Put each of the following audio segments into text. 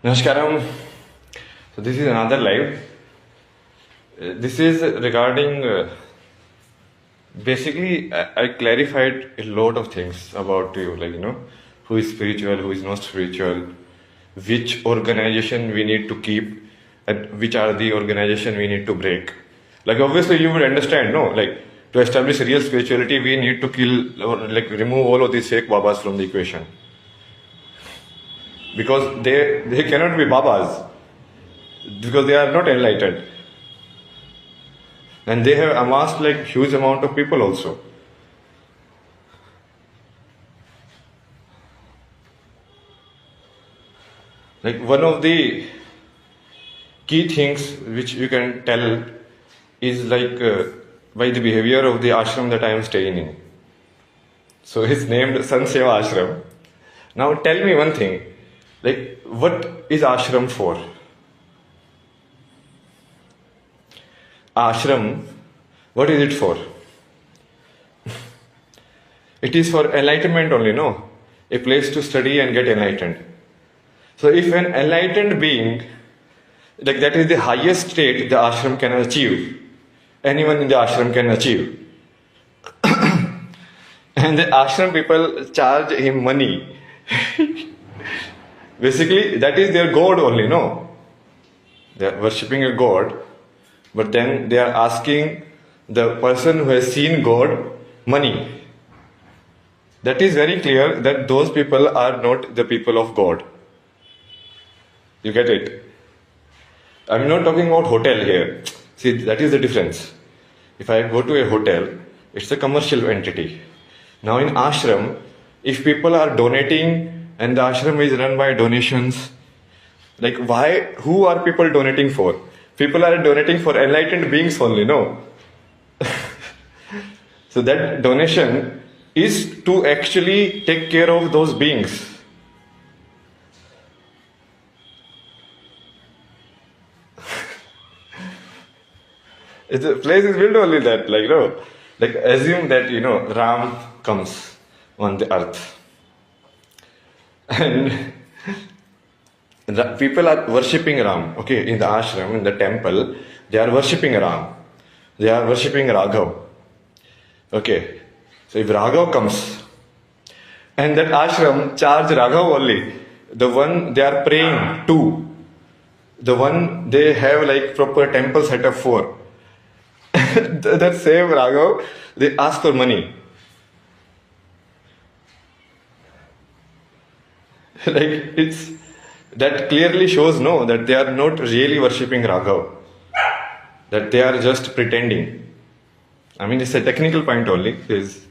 Namaskaram. So this is another live. This is regarding basically I clarified a lot of things about you, like who is spiritual, who is not spiritual, which organization we need to keep, and which are the organization we need to break. Like obviously you would understand, no? Like to establish real spirituality, we need to kill or like remove all of these fake babas from the equation because they cannot be babas because they are not enlightened and they have amassed like huge amount of people also. Like one of the key things which you can tell is like by the behavior of the ashram that I am staying in. So it's named Sanseva Ashram. Now tell me one thing, like what is ashram for? Ashram, what is it for? It is for enlightenment only, no? A place to study and get enlightened. So if an enlightened being, like that is the highest state the ashram can achieve, anyone in the ashram can achieve. And the ashram people charge him money. Basically, that is their god only, no? They are worshipping a god, but then they are asking the person who has seen God money. That is very clear that those people are not the people of God. You get it? I'm not talking about hotel here. See, that is the difference. If I go to a hotel, it's a commercial entity. Now in ashram, if people are donating and the ashram is run by donations, like why, who are people donating for? People are donating for enlightened beings only, no? So that donation is to actually take care of those beings. The place is built only that, like assume that, Ram comes on the earth. And the people are worshipping Ram, okay, in the ashram, in the temple, they are worshipping Ram. They are worshipping Raghav. Okay, so if Raghav comes, and that ashram charge Raghav only, the one they are praying to, the one they have like proper temple setup for, that same Raghav, they ask for money. Like it's, that clearly shows no, that they are not really worshipping Raghav, that they are just pretending. I mean, it's a technical point only. There's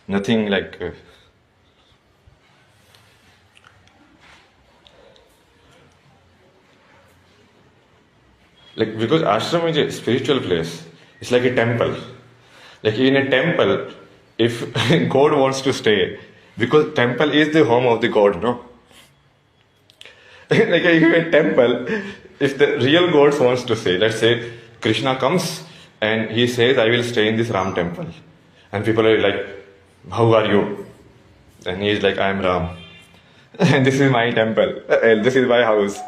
nothing like. Like, because ashram is a spiritual place, it's like a temple. Like in a temple, if God wants to stay, because temple is the home of the God, no? Like in a temple, if the real God wants to stay, let's say Krishna comes and he says, I will stay in this Ram temple. And people are like, how are you? And he is like, I am Ram. And this is my temple. This is my house.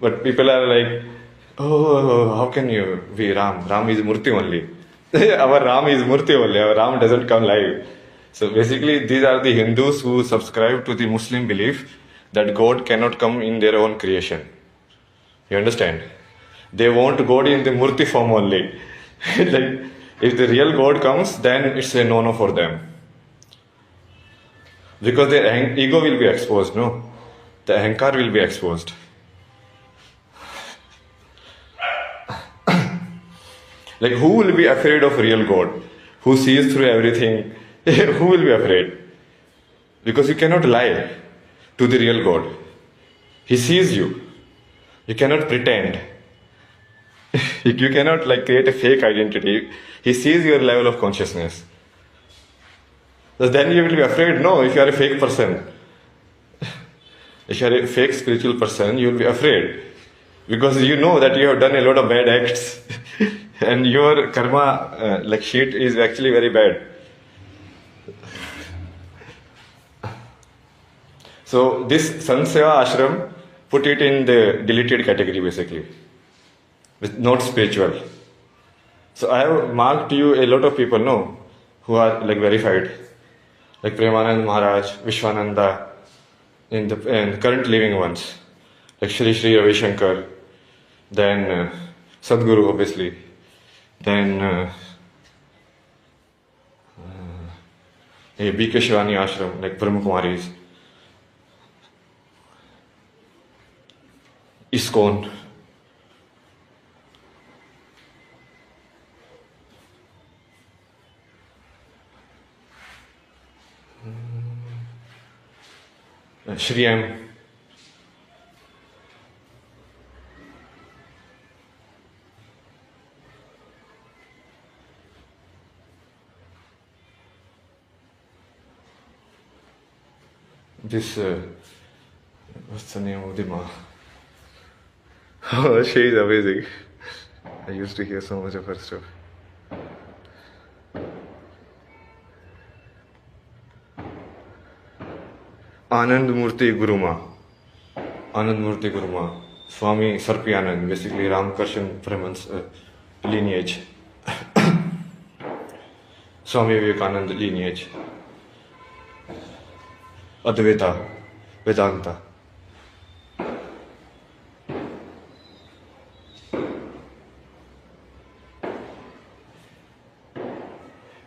But people are like, oh, how can you be Ram? Ram is Murti only. Our Ram is Murti only. Our Ram doesn't come live. So basically, these are the Hindus who subscribe to the Muslim belief that God cannot come in their own creation. You understand? They want God in the Murti form only. Like, if the real God comes, then it's a no-no for them. Because their ego will be exposed, no? The ahankar will be exposed. Like, who will be afraid of real God? Who sees through everything? Who will be afraid? Because you cannot lie to the real God. He sees you. You cannot pretend. You cannot like create a fake identity. He sees your level of consciousness. So then you will be afraid. No, if you are a fake person, if you are a fake spiritual person, you will be afraid. Because you know that you have done a lot of bad acts. And your karma like sheet is actually very bad. So this Sanseva ashram put it in the deleted category basically, with not spiritual. So I have marked you a lot of people, no, who are like verified, like Premanand Maharaj, Vishwananda, in the current living ones, like Sri Ravi Shankar, then Sadhguru obviously, then B.K. Shivani ashram, like Brahma Kumaris, ISKCON. Shri M. This, what's the name of the ma? Oh, she is amazing. I used to hear so much of her stuff. Anand Murti Guruma. Anand Murti Guruma. Swami Sarpi Anand, basically Ramkarshan Brahman's lineage. Swami Vivekananda lineage. Advaita, Vedanta.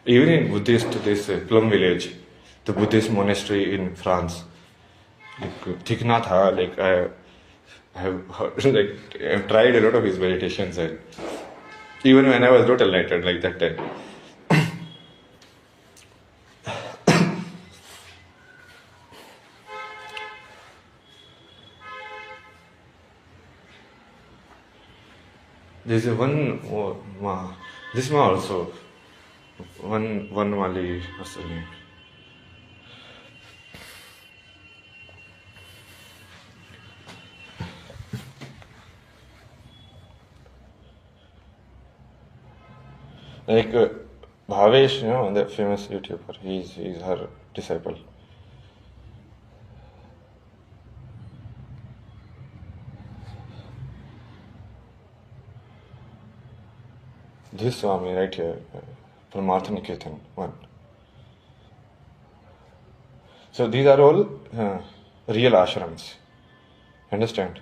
Even in Buddhist, this Plum village, the Buddhist monastery in France, like Thich Nhat Hanh, like I have heard, like I've tried a lot of his meditations, and even when I was not enlightened like that time. There's a one ma, this ma also, one Mali, what's the name? Like Bhavesh, you know, that famous YouTuber, he's her disciple. This Swami right here, Paramartha Niketan, one. So these are all real ashrams, understand?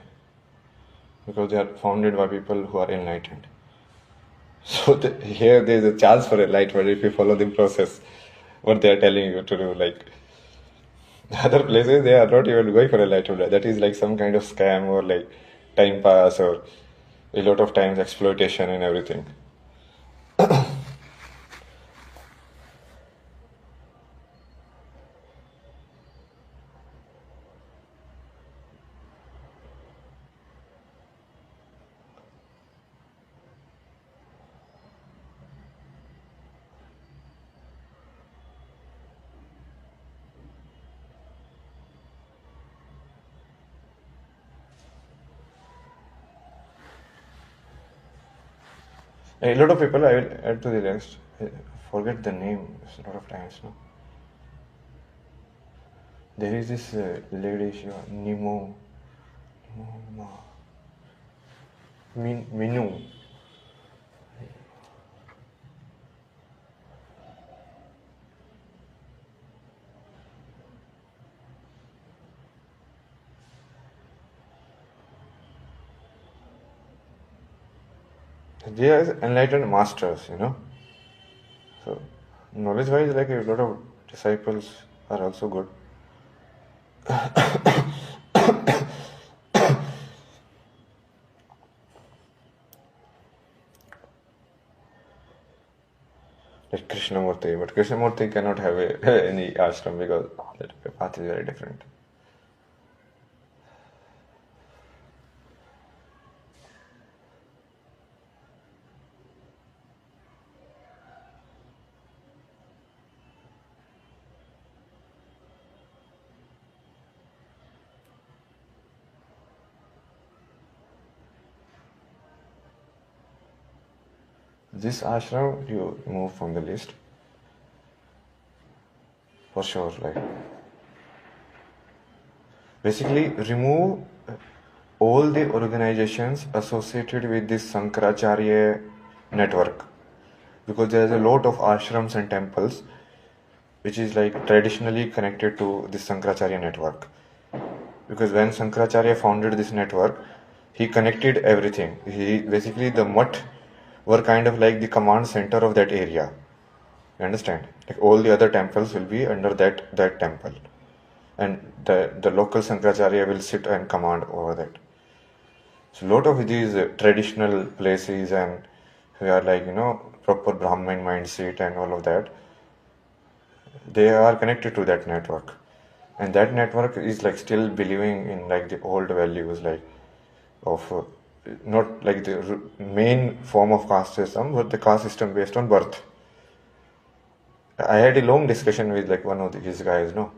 Because they are founded by people who are enlightened. So here there is a chance for enlightenment if you follow the process, what they are telling you to do. Like other places, they are not even going for enlightenment. That is like some kind of scam or like time pass or a lot of times exploitation and everything. A lot of people, I will add to the list. I forget the name a lot of times now. There is this lady, she Minu. They are enlightened masters, you know. So, knowledge wise, like a lot of disciples are also good. Like Krishnamurti, but Krishnamurti cannot have any ashram because that path is very different. This ashram you remove from the list for sure. Like basically remove all the organizations associated with this Sankaracharya network, because there is a lot of ashrams and temples which is like traditionally connected to this Sankaracharya network. Because when Sankaracharya founded this network, he connected everything. He basically, the mutt were kind of like the command center of that area. You understand? Like all the other temples will be under that temple, and the local Sankaracharya will sit and command over that. So lot of these traditional places, and we are like proper Brahmin mindset and all of that, they are connected to that network, and that network is like still believing in like the old values, like of not like the main form of caste system, but the caste system based on birth. I had a long discussion with like one of his guys. No,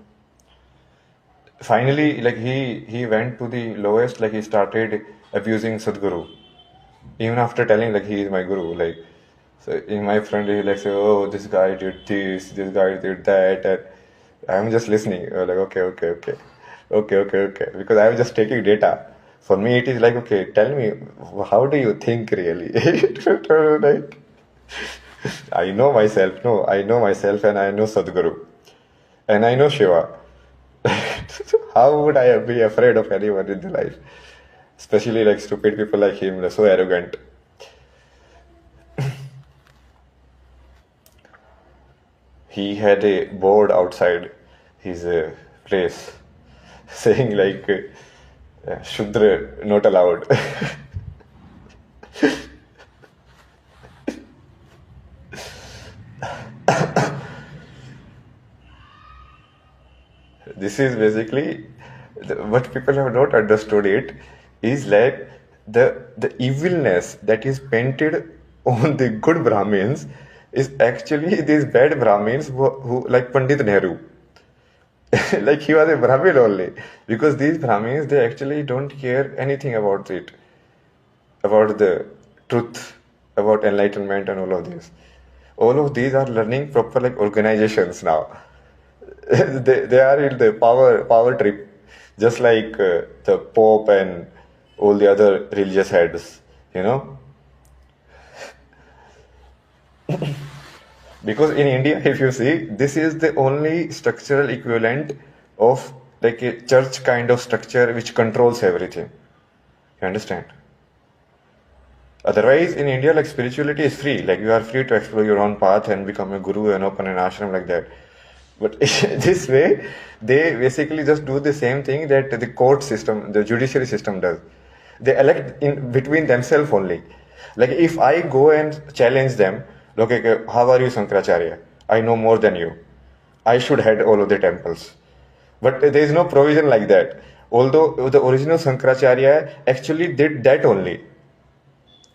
finally, like he went to the lowest. Like he started abusing Sadhguru, even after telling like he is my guru. Like, so in my friend, he like say, oh, this guy did this guy did that, and I'm just listening. Like, okay, because I'm just taking data. For me, it is like, okay, tell me, how do you think really? Like, I know myself. No, I know myself, and I know Sadhguru, and I know Shiva. How would I be afraid of anyone in the life? Especially like stupid people like him, they're so arrogant. He had a board outside his place saying like Shudra not allowed. This is basically what people have not understood. It is like the evilness that is painted on the good Brahmins is actually these bad Brahmins who like Pandit Nehru. Like he was a Brahmin only, because these Brahmins, they actually don't care anything about it, about the truth, about enlightenment and all of this. All of these are learning proper like organizations now. They are in the power trip, just like the Pope and all the other religious heads, you know. Because in India, if you see, this is the only structural equivalent of like a church kind of structure which controls everything. You understand? Otherwise, in India, like spirituality is free. Like you are free to explore your own path and become a guru and open an ashram like that. But this way, they basically just do the same thing that the court system, the judiciary system does. They elect in between themselves only. Like if I go and challenge them, okay, how are you, Sankaracharya? I know more than you. I should head all of the temples. But there is no provision like that. Although the original Sankaracharya actually did that only.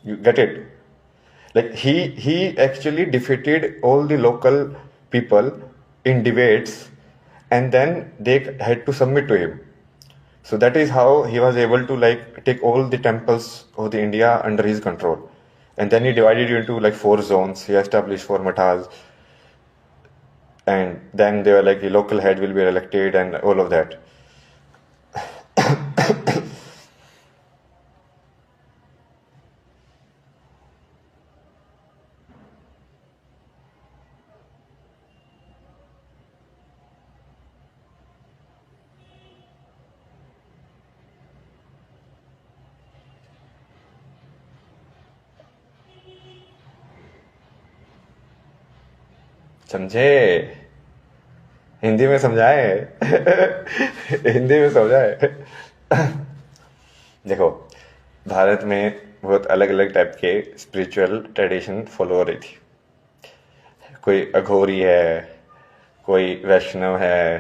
You get it? Like he actually defeated all the local people in debates, and then they had to submit to him. So that is how he was able to like take all the temples of the India under his control. And then he divided it into like 4 zones. He established 4 mathas, and then they were like the local head will be elected and all of that. समझे? हिंदी में समझाए? हिंदी में समझाए? देखो, भारत में बहुत अलग अलग टाइप के स्पिरिचुअल ट्रेडिशन फॉलो हो रही थी. कोई अघोरी है, कोई वैष्णव है,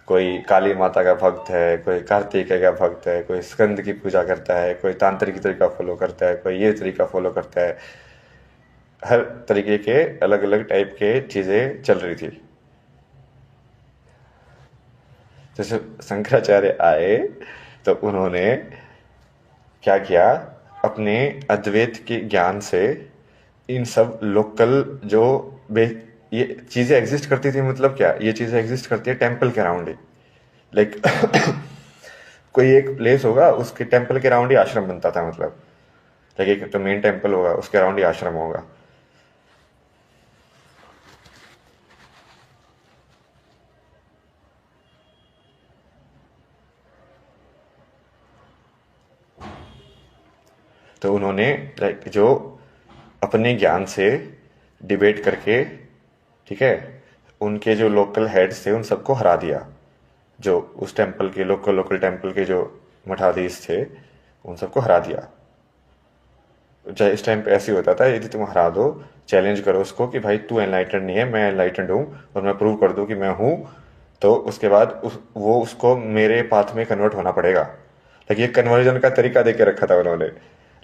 कोई काली माता का भक्त है, कोई कार्तिकेय का भक्त है, कोई स्कंद की पूजा करता है, कोई तांत्रिक तरीका फॉलो करता है, कोई ये तरीका फॉलो करता है. हर तरीके के अलग अलग टाइप के चीजें चल रही थी. जैसे शंकराचार्य आए तो उन्होंने क्या किया, अपने अद्वैत के ज्ञान से इन सब लोकल जो ये चीजें एग्जिस्ट करती थी, मतलब क्या, ये चीजें एग्जिस्ट करती है टेम्पल के अराउंड ही. लाइक कोई एक प्लेस होगा, उसके टेम्पल के अराउंड ही आश्रम बनता था, मतलब लाइक एक तो मेन टेम्पल होगा, उसके अराउंड ही आश्रम होगा। तो उन्होंने लाइक जो अपने ज्ञान से डिबेट करके, ठीक है, उनके जो लोकल हेड्स थे उन सबको हरा दिया। जो उस टेम्पल के लोकल लोकल टेम्पल के जो मठाधीश थे उन सबको हरा दिया। चाहे इस टाइम पे ऐसे ही होता था, यदि तुम हरा दो, चैलेंज करो उसको कि भाई तू एनलाइटेंड नहीं है, मैं एनलाइटेंड हूँ और मैं प्रूव कर दूँ कि मैं हूँ, तो उसके बाद वो उसको मेरे पाथ में कन्वर्ट होना पड़ेगा। लाइक ये कन्वर्जन का तरीका दे के रखा था उन्होंने।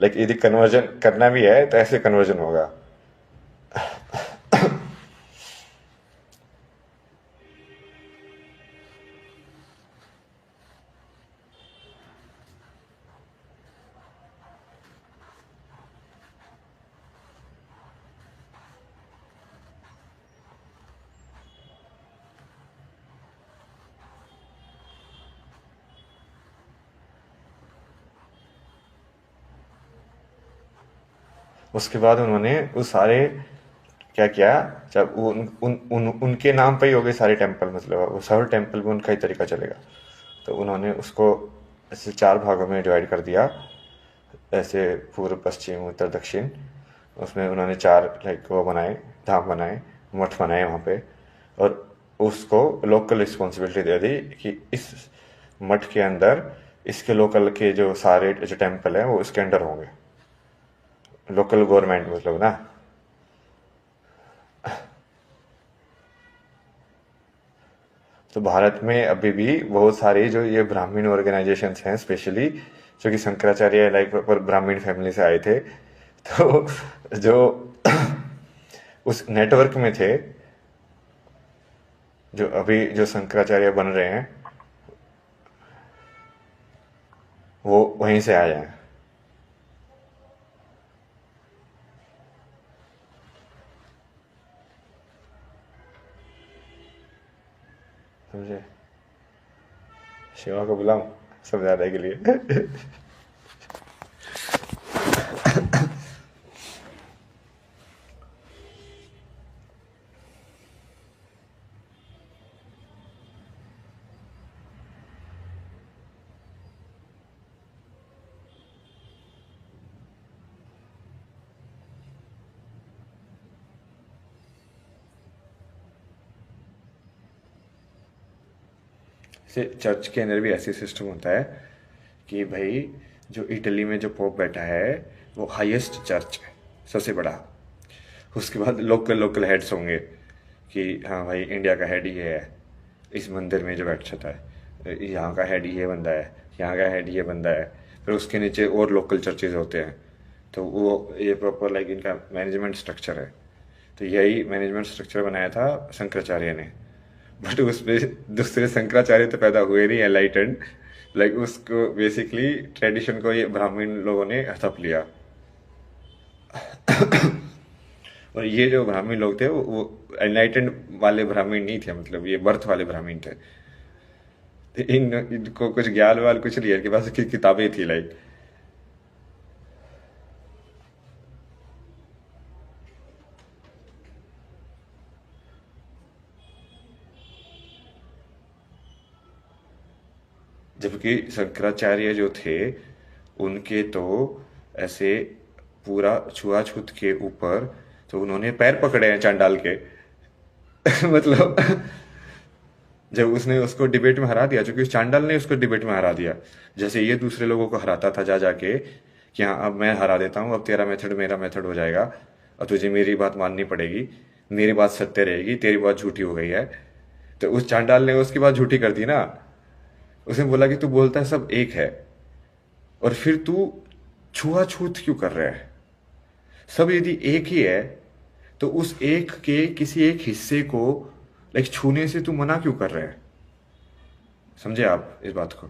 लाइक यदि कन्वर्जन करना भी है तो ऐसे कन्वर्जन होगा। उसके बाद उन्होंने उस सारे क्या किया, जब उनके नाम पे ही हो गए सारे टेम्पल, मतलब वो सारे टेम्पल में उनका ही तरीका चलेगा। तो उन्होंने उसको ऐसे 4 भागों में डिवाइड कर दिया, ऐसे पूर्व पश्चिम उत्तर दक्षिण। उसमें उन्होंने 4 लाइक वो बनाए, धाम बनाए, मठ बनाए वहाँ पे, और उसको लोकल रिस्पॉन्सिबिलिटी दे दी कि इस मठ के अंदर इसके लोकल के जो सारे जो टेम्पल हैं वो इसके अंडर होंगे। लोकल गवर्नमेंट मतलब ना। तो भारत में अभी भी बहुत सारी जो ये ब्राह्मण ऑर्गेनाइजेशंस हैं, स्पेशली जो कि शंकराचार्य लाइक पर ब्राह्मण फैमिली से आए थे, तो जो उस नेटवर्क में थे, जो अभी जो शंकराचार्य बन रहे हैं वो वहीं से आए हैं। समझे? शिवा को बुलाऊं समझाने के लिए? से चर्च के अंदर भी ऐसे सिस्टम होता है कि भाई जो इटली में जो पोप बैठा है वो हाईएस्ट चर्च है, सबसे बड़ा। उसके बाद लोकल लोकल हेड्स होंगे कि हाँ भाई इंडिया का हेड ये है, इस मंदिर में जो बैठ जाता है, यहाँ का हेड ये बंदा है, यहाँ का हेड ये बंदा है। फिर उसके नीचे और लोकल चर्चेज होते हैं। तो वो ये प्रॉपर लाइक इनका मैनेजमेंट स्ट्रक्चर है। तो यही मैनेजमेंट स्ट्रक्चर बनाया था शंकराचार्य ने। बट उसमें दूसरे शंकराचार्य तो पैदा हुए नहीं एनलाइटेंड, लाइक उसको बेसिकली ट्रेडिशन को ये ब्राह्मण लोगों ने हड़प लिया। और ये जो ब्राह्मण लोग थे वो एनलाइटेंड वाले ब्राह्मण नहीं थे, मतलब ये बर्थ वाले ब्राह्मण थे। इनको कुछ ज्ञान वाल कुछ नहीं है, इनके पास किताबें थी लाइक। जबकि शंकराचार्य जो थे उनके तो ऐसे पूरा छुआछूत के ऊपर, तो उन्होंने पैर पकड़े हैं चांडाल के। मतलब जब उसने उसको डिबेट में हरा दिया, क्योंकि उस चांडाल ने उसको डिबेट में हरा दिया, जैसे ये दूसरे लोगों को हराता था जा जाके कि हाँ अब मैं हरा देता हूँ, अब तेरा मेथड मेरा मेथड हो जाएगा, और तुझे मेरी बात माननी पड़ेगी, मेरी बात सत्य रहेगी, तेरी बात झूठी हो गई है। तो उस चांडाल ने उसकी बात झूठी कर दी ना। उसने बोला कि तू बोलता है सब एक है, और फिर तू छुआछूत क्यों कर रहा है? सब यदि एक ही है तो उस एक के किसी एक हिस्से को लाइक छूने से तू मना क्यों कर रहे हैं? समझे आप इस बात को?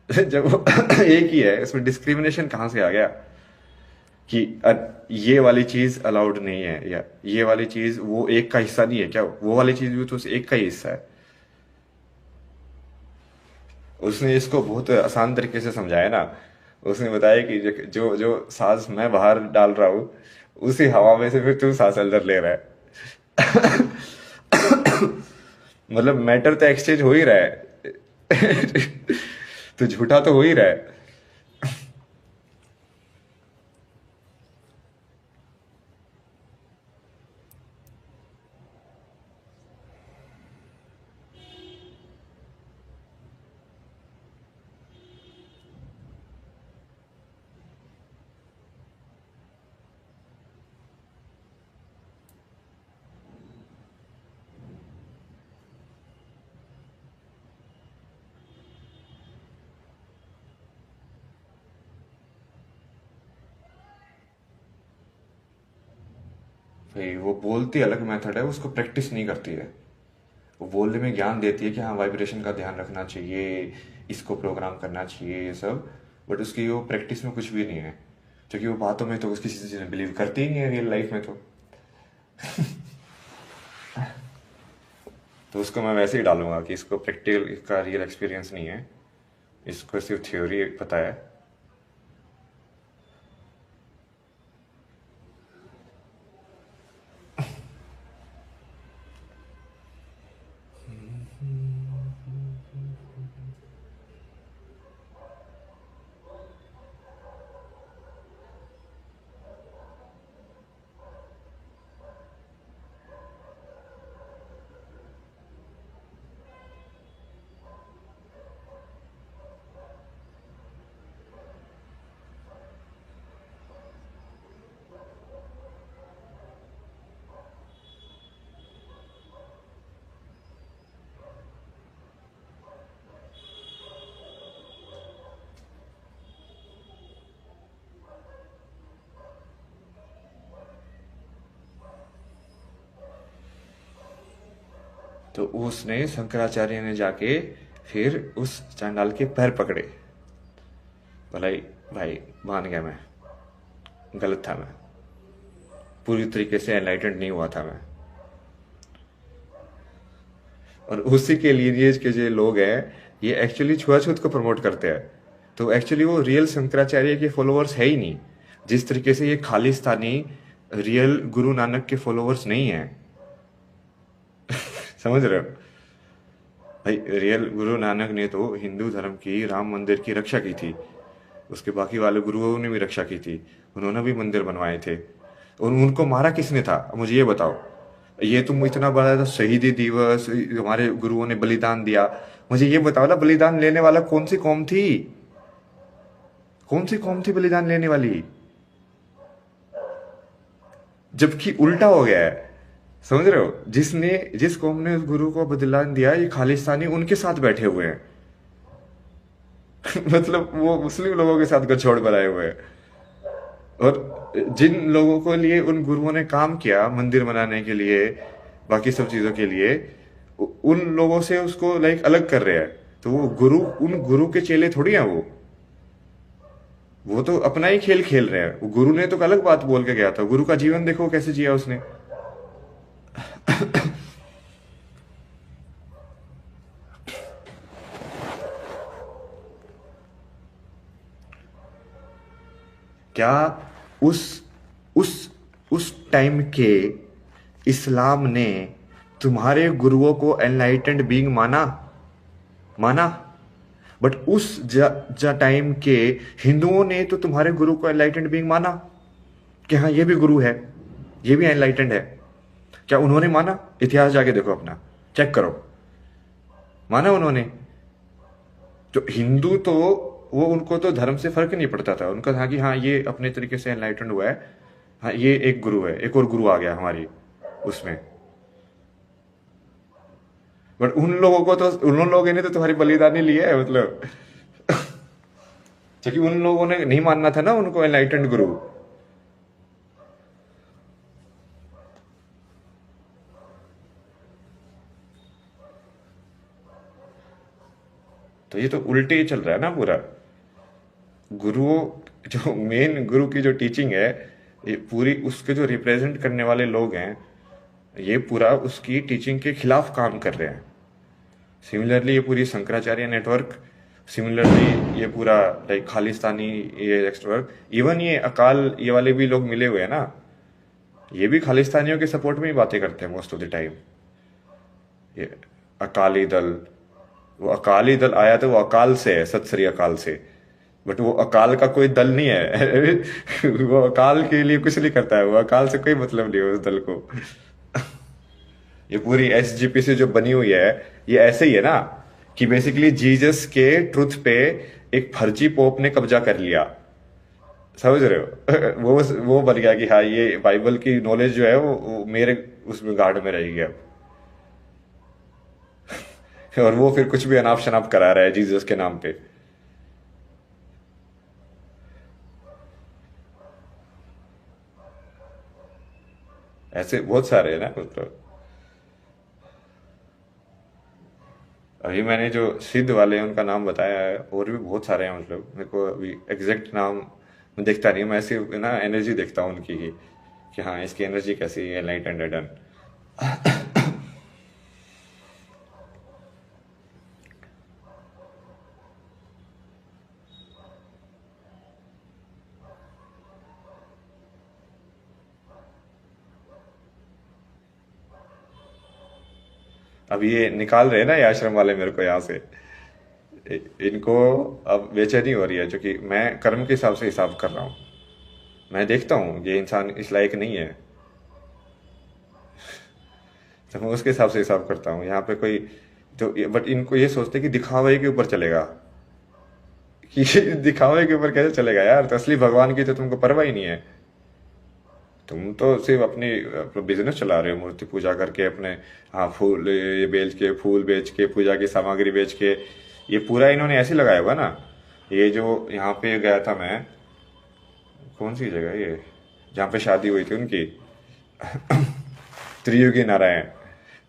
जब वो एक ही है, इसमें डिस्क्रिमिनेशन कहां से आ गया कि ये वाली चीज अलाउड नहीं है, या ये वाली चीज वो एक का हिस्सा नहीं है क्या? वो वाली चीज भी तो उस एक का ही हिस्सा है। उसने इसको बहुत आसान तरीके से समझाया ना। उसने बताया कि जो जो सांस मैं बाहर डाल रहा हूँ, उसी हवा में से फिर तू सांस अंदर ले रहा है। मतलब मैटर तो एक्सचेंज हो ही रहा है। तो झूठा तो हो ही रहा है। भाई वो बोलती अलग मेथड है, उसको प्रैक्टिस नहीं करती है। वो बोलने में ज्ञान देती है कि हाँ वाइब्रेशन का ध्यान रखना चाहिए, इसको प्रोग्राम करना चाहिए, ये सब। बट उसकी वो प्रैक्टिस में कुछ भी नहीं है, क्योंकि वो बातों में तो किसी चीज़ में बिलीव करती ही नहीं है रियल लाइफ में तो उसको मैं वैसे ही डालूंगा कि इसको प्रैक्टिकल का रियल एक्सपीरियंस नहीं है, इसको सिर्फ थ्योरी पता है। तो उसने शंकराचार्य ने जाके फिर उस चांडाल के पैर पकड़े। भलाई भाई मान गया मैं, गलत था मैं, पूरी तरीके से एनलाइटेंड नहीं हुआ था मैं। और उसी के लीनिएज के जो लोग हैं, ये एक्चुअली छुआछूत को प्रमोट करते हैं। तो एक्चुअली वो रियल शंकराचार्य के फॉलोअर्स है ही नहीं, जिस तरीके से ये खालिस्तानी रियल गुरु नानक के फॉलोअर्स नहीं है। समझ रहे हो भाई? रियल गुरु नानक ने तो हिंदू धर्म की, राम मंदिर की रक्षा की थी, उसके बाकी वाले गुरुओं ने भी रक्षा की थी, उन्होंने भी मंदिर बनवाए थे। और उनको मारा किसने था मुझे ये बताओ? ये तुम इतना बड़ा था शहीदी दिवस, हमारे गुरुओं ने बलिदान दिया, मुझे ये बताओ ना, बलिदान लेने वाला कौन सी कौम थी? कौन सी कौम थी बलिदान लेने वाली? जबकि उल्टा हो गया है। समझ रहे हो? जिस कौम ने उस गुरु को बलिदान दिया, ये खालिस्तानी उनके साथ बैठे हुए हैं। मतलब वो मुस्लिम लोगों के साथ गठजोड़ बनाए हुए हैं। और जिन लोगों को लिए उन गुरुओं ने काम किया मंदिर बनाने के लिए, बाकी सब चीजों के लिए, उन लोगों से उसको लाइक अलग कर रहे हैं। तो वो गुरु, उन गुरु के चेले थोड़ी हैं वो तो अपना ही खेल खेल रहे हैं। वो गुरु ने तो अलग बात बोल के गया था, गुरु का जीवन देखो कैसे जिया उसने। क्या उस उस उस टाइम के इस्लाम ने तुम्हारे गुरुओं को एनलाइटेंड बीइंग माना? माना। बट उस टाइम के हिंदुओं ने तो तुम्हारे गुरु को एनलाइटेंड बीइंग माना कि हाँ ये भी गुरु है, ये भी एनलाइटेंड है। क्या उन्होंने माना? इतिहास जाके देखो अपना, चेक करो, माना उन्होंने? तो हिंदू तो वो, उनको तो धर्म से फर्क नहीं पड़ता था, उनका था कि हाँ ये अपने तरीके से एनलाइटेंड हुआ है, हाँ ये एक गुरु है, एक और गुरु आ गया हमारी उसमें। बट उन लोगों को तो, उन लोगों ने तो तुम्हारी बलिदानी ली है, मतलब। क्योंकि उन लोगों ने नहीं मानना था ना उनको एनलाइटेंड गुरु। तो ये तो उल्टे ही चल रहा है ना पूरा। गुरुओं, जो मेन गुरु की जो टीचिंग है, ये पूरी उसके जो रिप्रेजेंट करने वाले लोग हैं, ये पूरा उसकी टीचिंग के खिलाफ काम कर रहे हैं। सिमिलरली ये पूरी शंकराचार्य नेटवर्क सिमिलरली ये पूरा लाइक खालिस्तानी, ये एक्सट्रोवर्ट, इवन ये अकाल, ये वाले भी लोग मिले हुए हैं ना, ये भी खालिस्तानियों के सपोर्ट में ही बातें करते हैं मोस्ट ऑफ द टाइम। ये अकाली दल, वो अकाली दल आया तो वो अकाल से है, सत श्री अकाल से, बट वो अकाल का कोई दल नहीं है। वो अकाल के लिए कुछ नहीं करता है, वो अकाल से कोई मतलब नहीं है उस दल को। ये पूरी एसजीपीसी जो बनी हुई है, ये ऐसे ही है ना कि बेसिकली जीसस के ट्रुथ पे एक फर्जी पोप ने कब्जा कर लिया, समझ रहे हो? वो बन गया कि हाँ ये बाइबल की नॉलेज जो है वो मेरे उसमें गार्ड में रहेगी अब। और वो फिर कुछ भी अनाप शनाप करा रहा है जीसस के नाम पे। ऐसे बहुत सारे हैं ना, मतलब अभी मैंने जो सिद्ध वाले हैं उनका नाम बताया है, और भी बहुत सारे हैं, मतलब मेरे को अभी एग्जैक्ट नाम मैं देखता नहीं हूँ, मैं ऐसे ना एनर्जी देखता हूँ उनकी ही कि हाँ इसकी एनर्जी कैसी है, लाइट एंड डन। अब ये निकाल रहे हैं ना ये आश्रम वाले मेरे को यहाँ से, इनको अब बेचैनी हो रही है, क्योंकि मैं कर्म के हिसाब से हिसाब कर रहा हूँ। मैं देखता हूँ ये इंसान इस लायक नहीं है, तो मैं उसके हिसाब से हिसाब करता हूँ। यहाँ पे कोई तो, बट इनको ये सोचते कि दिखावे के ऊपर चलेगा, कि दिखावे के ऊपर कैसे चलेगा यार, तो असली भगवान की तो तुमको परवाह ही नहीं है। तुम तो सिर्फ अपनी बिजनेस चला रहे हो, मूर्ति पूजा करके अपने, हाँ फूल ये बेच के, फूल बेच के, पूजा की सामग्री बेच के, ये पूरा इन्होंने ऐसे लगाया हुआ ना। ये जो यहाँ पे गया था मैं, कौन सी जगह ये जहाँ पे शादी हुई थी उनकी, त्रियुगी नारायण,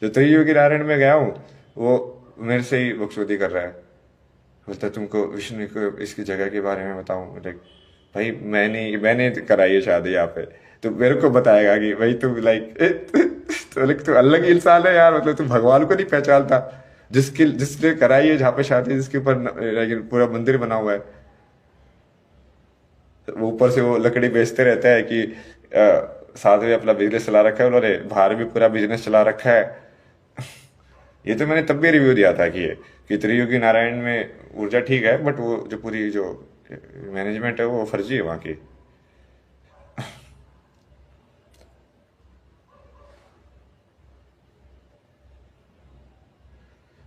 जो त्रियुगी नारायण में गया हूँ, वो मेरे से ही बकचोदी कर रहा है, बोलता है, तुमको विष्णु को इसकी जगह के बारे में बताऊं? लाइक भाई मैंने कराई है शादी यहाँ पे, तो मेरे को बताएगा कि भाई तू लाइक तो लाइक तू अलग ही इंसान है यार, मतलब तू भगवान को नहीं पहचानता, जिसने कराई है जहाँ पे शादी, जिसके ऊपर पूरा मंदिर बना हुआ है, वो ऊपर से वो लकड़ी बेचते रहते हैं कि साथ में अपना बिजनेस चला रखा है उन्होंने, बाहर भी पूरा बिजनेस चला रखा है। ये तो मैंने तब भी रिव्यू दिया था कि कि त्रियुगी नारायण में ऊर्जा ठीक है, बट वो जो पूरी जो मैनेजमेंट है वो फर्जी है वहाँ की।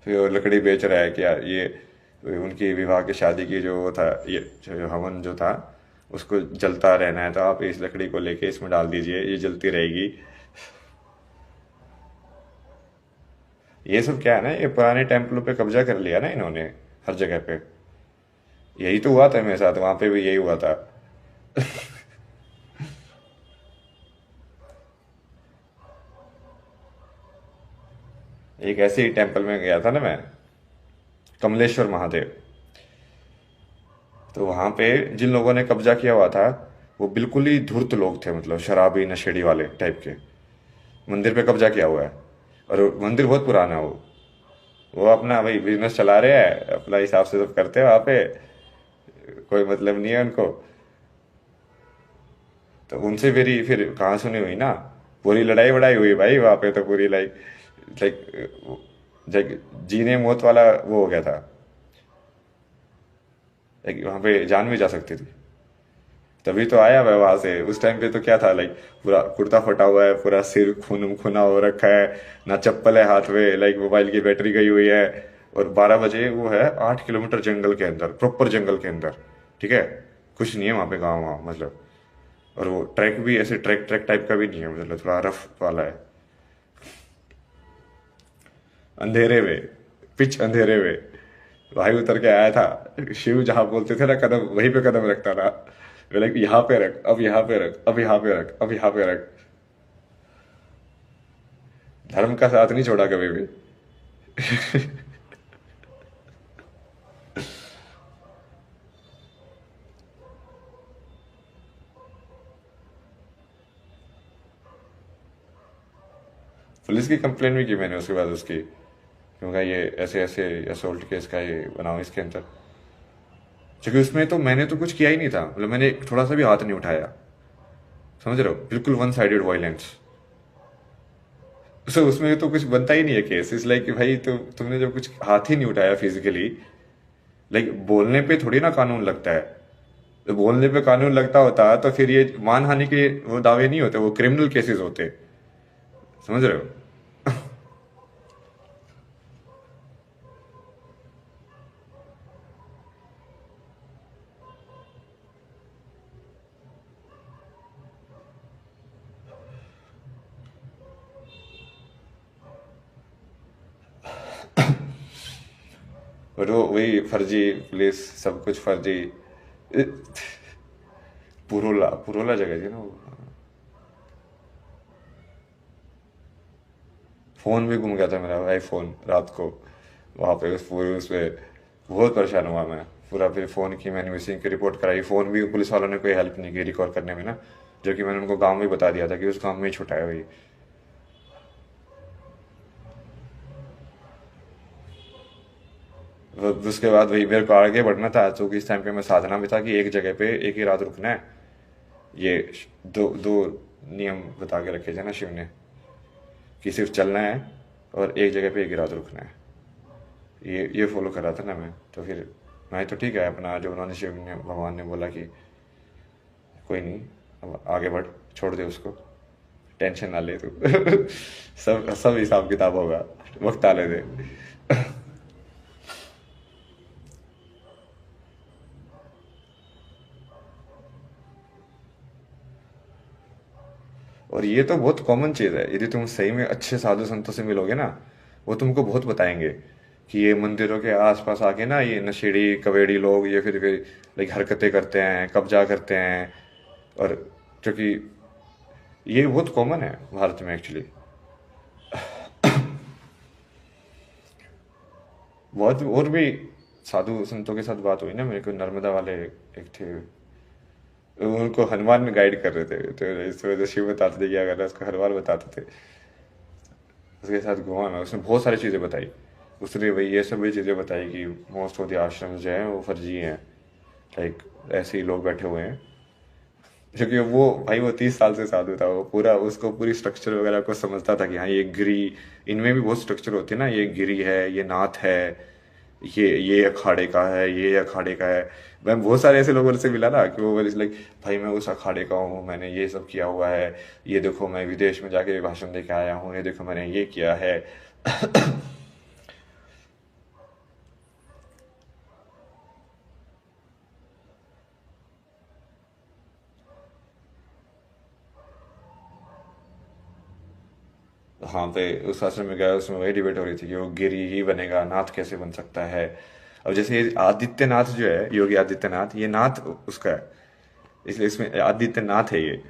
फिर वो लकड़ी बेच रहा है कि यार ये उनकी विवाह की शादी की जो वो था, ये जो हवन जो था, उसको जलता रहना है, तो आप इस लकड़ी को लेके इसमें डाल दीजिए, ये जलती रहेगी। ये सब क्या है ना, ये पुराने टेम्पलों पे कब्जा कर लिया ना इन्होंने, हर जगह पे। यही तो हुआ था मेरे साथ, वहां पे भी यही हुआ था। एक ऐसे ही टेम्पल में गया था ना मैं, कमलेश्वर महादेव, तो वहां पे जिन लोगों ने कब्जा किया हुआ था, वो बिल्कुल ही धूर्त लोग थे, मतलब शराबी नशेड़ी वाले टाइप के। मंदिर पे कब्जा किया हुआ है, और मंदिर बहुत पुराना है वो अपना भाई बिजनेस चला रहे हैं, अपना हिसाब से सब करते हैं वहां पे, कोई मतलब नहीं है उनको। तो उनसे फिर कहाँ सुनी हुई ना, पूरी लड़ाई वड़ाई हुई भाई वहां पे, तो पूरी लाइक लाइक जीने मौत वाला वो हो गया था, लाइक वहां पे जान भी जा सकती थी। तभी तो आया मैं वहां से, उस टाइम पे तो क्या था, लाइक पूरा कुर्ता फटा हुआ है, पूरा सिर खून खुना हो रखा है, ना चप्पल है हाथ में, लाइक मोबाइल की बैटरी गई हुई है, और 12 बजे वो है 8 किलोमीटर जंगल के अंदर, प्रॉपर जंगल के अंदर, ठीक है, कुछ नहीं है वहां पे गाँव वाँव मतलब। और वो ट्रैक भी ऐसे ट्रैक ट्रैक टाइप का भी नहीं है, मतलब थोड़ा रफ वाला है, अंधेरे में, पिच अंधेरे में। भाई उतर के आया था, शिव जहां बोलते थे ना कदम, वहीं पे कदम रखता था, लाइक यहाँ पे रख, अब यहाँ पे रख, अब यहाँ पे रख, अब यहाँ पे रख। धर्म का साथ नहीं छोड़ा कभी भी। पुलिस की कंप्लेन भी की मैंने उसके बाद उसकी, क्योंकि ये ऐसे ऐसे असोल्ट केस का ये बनाओ इसके अंदर। क्योंकि उसमें तो मैंने तो कुछ किया ही नहीं था, मतलब मैंने थोड़ा सा भी हाथ नहीं उठाया, समझ रहे हो, बिल्कुल वन साइडेड वायलेंस। सो उसमें तो कुछ बनता ही नहीं है केस, इस लाइक कि भाई तो तुमने जब कुछ हाथ ही नहीं उठाया फिजिकली, लाइक बोलने पे थोड़ी ना कानून लगता है। तो बोलने पे कानून लगता होता तो फिर ये मानहानि के वो दावे नहीं होते, वो क्रिमिनल केसेस होते, समझ रहे हो। और वो वही फर्जी पुलिस, सब कुछ फर्जी। पुरोला पुरोला जगह थी ना वो। फोन भी गुम गया था मेरा आईफोन रात को, वहां पे उस पूरे उस पे बहुत परेशान हुआ मैं पूरा। फिर फोन की मैंने मिसिंग की रिपोर्ट कराई, फोन भी पुलिस वालों ने कोई हेल्प नहीं की रिकॉर्ड करने में ना, जो कि मैंने उनको गांव में बता दिया था कि उस गांव में ही छुटा है वही। उसके बाद वही मेरे को आगे बढ़ना था, क्योंकि इस टाइम पे मैं साधना में था कि एक जगह पे एक ही रात रुकना है। ये दो दो नियम बता के रखे थे ना शिव ने, कि सिर्फ चलना है और एक जगह पे एक ही रात रुकना है। ये फॉलो कर रहा था ना मैं, तो फिर मैं तो ठीक है अपना, जो उन्होंने शिव ने भगवान ने बोला कि कोई नहीं, अब आगे बढ़, छोड़ दे उसको, टेंशन ना ले तू। सब सब हिसाब किताब होगा, वक्त आने दे। और ये तो बहुत कॉमन चीज़ है, यदि तुम सही में अच्छे साधु संतों से मिलोगे ना, वो तुमको बहुत बताएंगे कि ये मंदिरों के आसपास आके ना ये नशेड़ी कवेड़ी लोग ये फिर लाइक हरकतें करते हैं, कब्जा करते हैं। और क्योंकि ये बहुत कॉमन है भारत में एक्चुअली। बहुत और भी साधु संतों के साथ बात हुई ना मेरे को, नर्मदा वाले एक थे, उनको हनुमान में गाइड कर रहे थे, तो इस वजह से शिव बताते थे क्या करना है, उसको हनुमान बताते थे। उसके साथ घुमा मैं, उसने बहुत सारी चीज़ें बताई। उसने वही ये सब भी चीज़ें बताई कि मोस्ट ऑफ द आश्रम जो है वो फर्जी हैं, लाइक ऐसे ही लोग बैठे हुए हैं। क्योंकि वो भाई वो 30 साल से साधु था, वो पूरा उसको पूरी स्ट्रक्चर वगैरह को समझता था कि हाँ ये गिरी, इनमें भी बहुत स्ट्रक्चर होती है ना, ये गिरी है, ये नाथ है, ये अखाड़े का है, ये अखाड़े का है। मैं बहुत सारे ऐसे लोगों से मिला ना कि वो लाइक भाई मैं उस अखाड़े का हूँ, मैंने ये सब किया हुआ है, ये देखो मैं विदेश में जाके भाषण दे के आया हूँ, ये देखो मैंने ये किया है। हाँ पे उस आश्रम में गया, उसमें वही डिबेट हो रही थी कि वो गिरी ही बनेगा, नाथ कैसे बन सकता है। अब जैसे ये आदित्यनाथ जो है, योगी आदित्यनाथ, ये नाथ उसका है, इसलिए इसमें आदित्यनाथ है ये।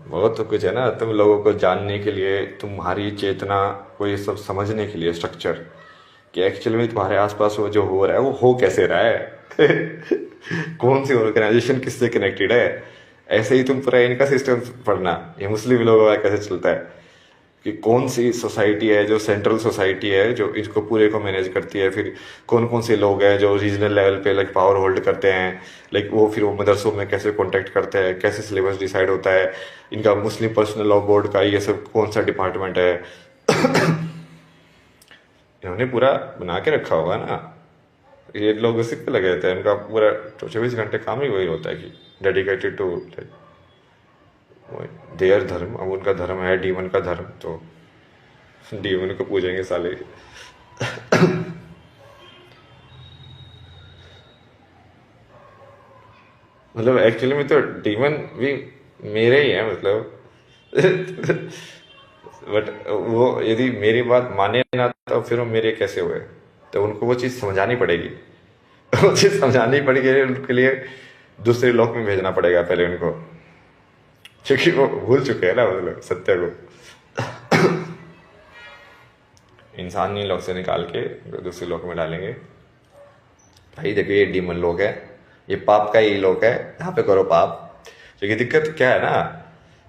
बहुत तो कुछ है ना, तुम लोगों को जानने के लिए, तुम्हारी चेतना को ये सब समझने के लिए स्ट्रक्चर, कि एक्चुअली में तुम्हारे आसपास वो जो हो रहा है वो हो कैसे रहा है। कौन सी ऑर्गेनाइजेशन किससे कनेक्टेड है। ऐसे ही तुम पूरा इनका सिस्टम पढ़ना, ये मुस्लिम लोगों का कैसे चलता है, कि कौन सी सोसाइटी है जो सेंट्रल सोसाइटी है जो इसको पूरे को मैनेज करती है, फिर कौन कौन से लोग हैं जो रीजनल लेवल पे लाइक पावर होल्ड करते हैं, लाइक वो फिर वो मदरसों में कैसे कांटेक्ट करते हैं, कैसे सिलेबस डिसाइड होता है, इनका मुस्लिम पर्सनल लॉ बोर्ड का ये सब कौन सा डिपार्टमेंट है। इन्होंने पूरा बना के रखा होगा ना। ये लोग उसी पे लगे रहते हैं, इनका पूरा 24 घंटे काम ही वही होता है कि डेडिकेटेड टू देयर धर्म। अब उनका धर्म है डीमन का धर्म, तो डीमन को पूजेंगे साले। मतलब एक्चुअली में तो डीमन भी मेरे ही है मतलब। बट वो यदि मेरी बात माने ना तो फिर वो मेरे कैसे हुए, तो उनको वो चीज़ समझानी पड़ेगी। वो चीज़ समझानी पड़ेगी उनके लिए। दूसरे लोक में भेजना पड़ेगा पहले उनको, क्योंकि वो भूल चुके हैं ना वो लोग सत्य को। इंसानी लोक से निकाल के दूसरे लोक में डालेंगे। भाई देखो ये डीमन लोक है, ये पाप का ही लोक है, यहाँ पे करो पाप। क्योंकि दिक्कत क्या है ना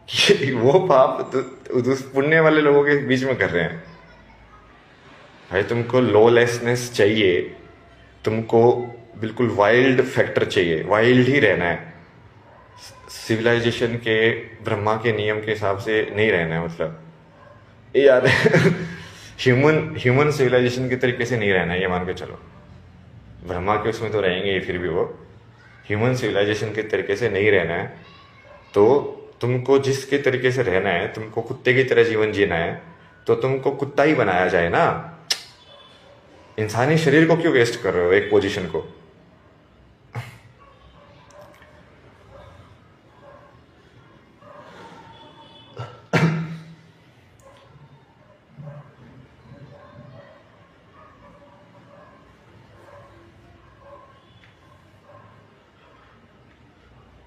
कि वो पाप उस पुण्य वाले लोगों के बीच में कर रहे हैं। भाई तुमको लॉलेसनेस चाहिए, तुमको बिल्कुल वाइल्ड फैक्टर चाहिए, वाइल्ड ही रहना है, सिविलाइजेशन के ब्रह्मा के नियम के हिसाब से नहीं रहना है। मतलब ये यार ह्यूमन सिविलाइजेशन के तरीके से नहीं रहना है, ये मान के चलो। ब्रह्मा के उसमें तो रहेंगे ही, फिर भी वो ह्यूमन सिविलाइजेशन के तरीके से नहीं रहना है। तो तुमको जिसके तरीके से रहना है, तुमको कुत्ते की तरह जीवन जीना है, तो तुमको कुत्ता ही बनाया जाए ना। इंसानी शरीर को क्यों वेस्ट कर रहे हो एक पोजीशन को?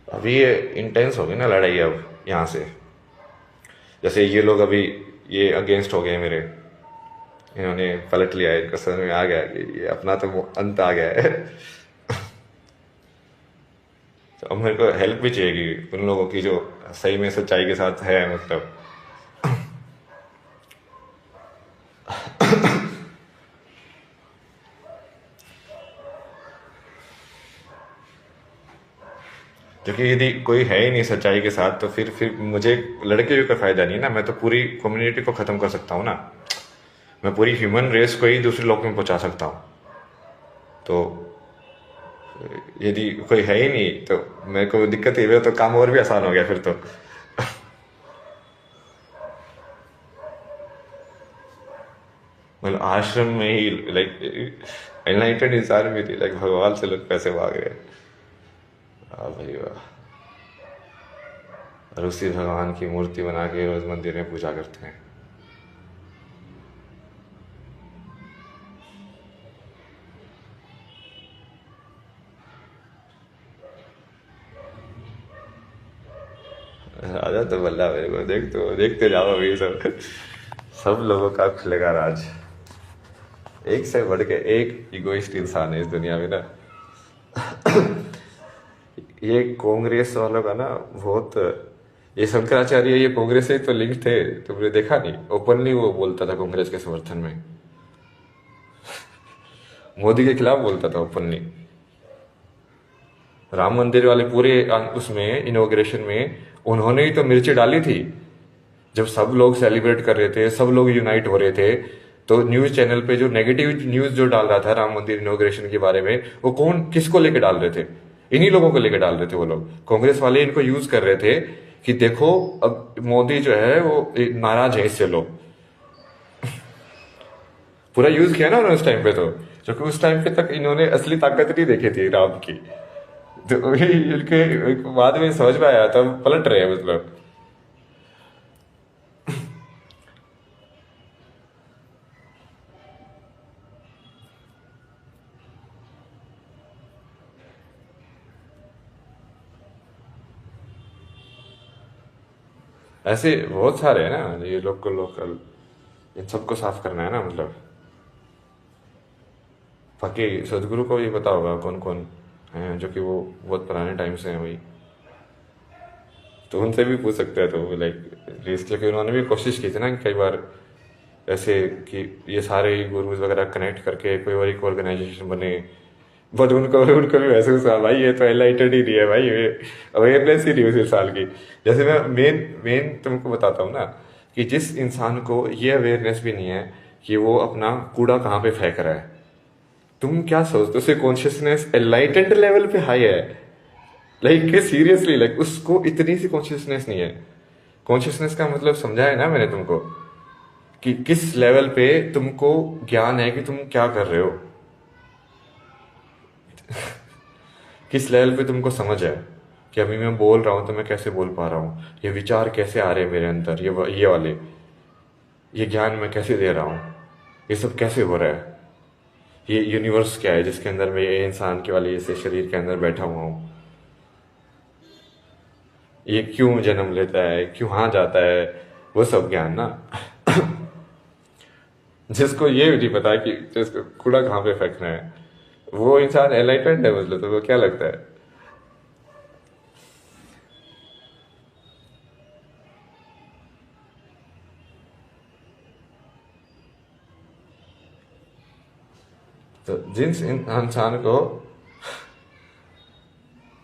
अभी ये इंटेंस होगी ना लड़ाई अब यहाँ से। जैसे ये लोग अभी ये अगेंस्ट हो गए मेरे, इन्होंने पलट लिया, इनका समझ में आ गया कि ये अपना तो अंत आ गया है। तो अब मेरे को हेल्प भी चाहिए उन लोगों की जो सही में सच्चाई के साथ है। मतलब क्योंकि यदि कोई है ही नहीं सच्चाई के साथ, तो फिर मुझे लड़के भी कोई फायदा नहीं ना। मैं तो पूरी कम्युनिटी को खत्म कर सकता हूँ ना, मैं पूरी ह्यूमन रेस को ही दूसरे लोक में पहुंचा सकता हूँ। तो यदि कोई है ही नहीं तो मेरे को दिक्कत ही है, तो काम और भी आसान हो गया फिर तो। मतलब आश्रम में ही लाइक एनलाइटेड इंसान भी थी, लाइक भगवान से लोग कैसे भाग रहे हैं। वाह भाई वाह। और उसी भगवान की मूर्ति बना के रोज मंदिर में पूजा करते हैं। राजा तो बल्ला मेरे को देखते जाओ अभी सब लोगों का खुलेगा राज। एक से बढ़ के एक इगोइस्ट इंसान है इस दुनिया में ना। ये कांग्रेस वालों का ना बहुत, ये शंकराचार्य ये कांग्रेस से तो लिंक थे, तुमने देखा नहीं? ओपनली वो बोलता था कांग्रेस के समर्थन में, मोदी के खिलाफ बोलता था ओपनली। राम मंदिर वाले पूरे उसमें इनॉग्रेशन में उन्होंने ही तो मिर्ची डाली थी। जब सब लोग सेलिब्रेट कर रहे थे, सब लोग यूनाइट हो रहे थे, तो न्यूज चैनल पे जो नेगेटिव न्यूज जो डाल रहा था राम मंदिर इनॉग्रेशन के बारे में, वो कौन किसको लेके डाल रहे थे? इन्हीं लोगों को लेके डाल रहे थे वो लोग। कांग्रेस वाले इनको यूज कर रहे थे कि देखो अब मोदी जो है वो नाराज है इससे लोग। पूरा यूज किया ना उन्होंने उस टाइम पे, तो क्योंकि उस टाइम पे तक इन्होंने असली ताकत नहीं देखी थी राम की। तो इनके बाद में समझ में आया, तब पलट रहे हैं मतलब। ऐसे बहुत सारे हैं ना ये लोकल, इन सबको साफ करना है ना मतलब। बाकी सदगुरु को ये पता होगा कौन कौन हैं, जो कि वो बहुत पुराने टाइम से हैं वही, तो उनसे भी पूछ सकते हैं। तो लाइक रिस्क, क्योंकि उन्होंने भी कोशिश की थी ना कई बार ऐसे कि ये सारे गुरुज वगैरह कनेक्ट करके कोई और एक ऑर्गेनाइजेशन बने, बट उनको भी महसूस हुआ भाई ये तो एनलाइटेड ही नहीं है भाई, अवेयरनेस ही नहीं उस साल की। जैसे मैं मेन तुमको बताता हूँ ना कि जिस इंसान को ये अवेयरनेस भी नहीं है कि वो अपना कूड़ा कहाँ पे फेंक रहा है, तुम क्या सोचते हो? उससे कॉन्शियसनेस एनलाइटेंड लेवल पे हाई है, लाइक सीरियसली, लाइक उसको इतनी सी कॉन्शियसनेस नहीं है। कॉन्शियसनेस का मतलब समझा है ना मैंने तुमको, कि किस लेवल पे तुमको ज्ञान है कि तुम क्या कर रहे हो, किस लेवल पे तुमको समझ है कि अभी मैं बोल रहा हूं तो मैं कैसे बोल पा रहा हूं, ये विचार कैसे आ रहे हैं मेरे अंदर, ये वाले, ये ज्ञान मैं कैसे दे रहा हूं, ये सब कैसे हो रहा है, ये यूनिवर्स क्या है जिसके अंदर मैं ये इंसान के वाले ऐसे शरीर के अंदर बैठा हुआ हूं। ये क्यों जन्म लेता है, क्यों वहां जाता है, वो सब ज्ञान ना। जिसको ये नहीं पता कि जिसको कूड़ा कहाँ पे फेंकना है, वो इंसान एनलाइटेंड है, मतलब तो वो क्या लगता है। तो जिस इंसान को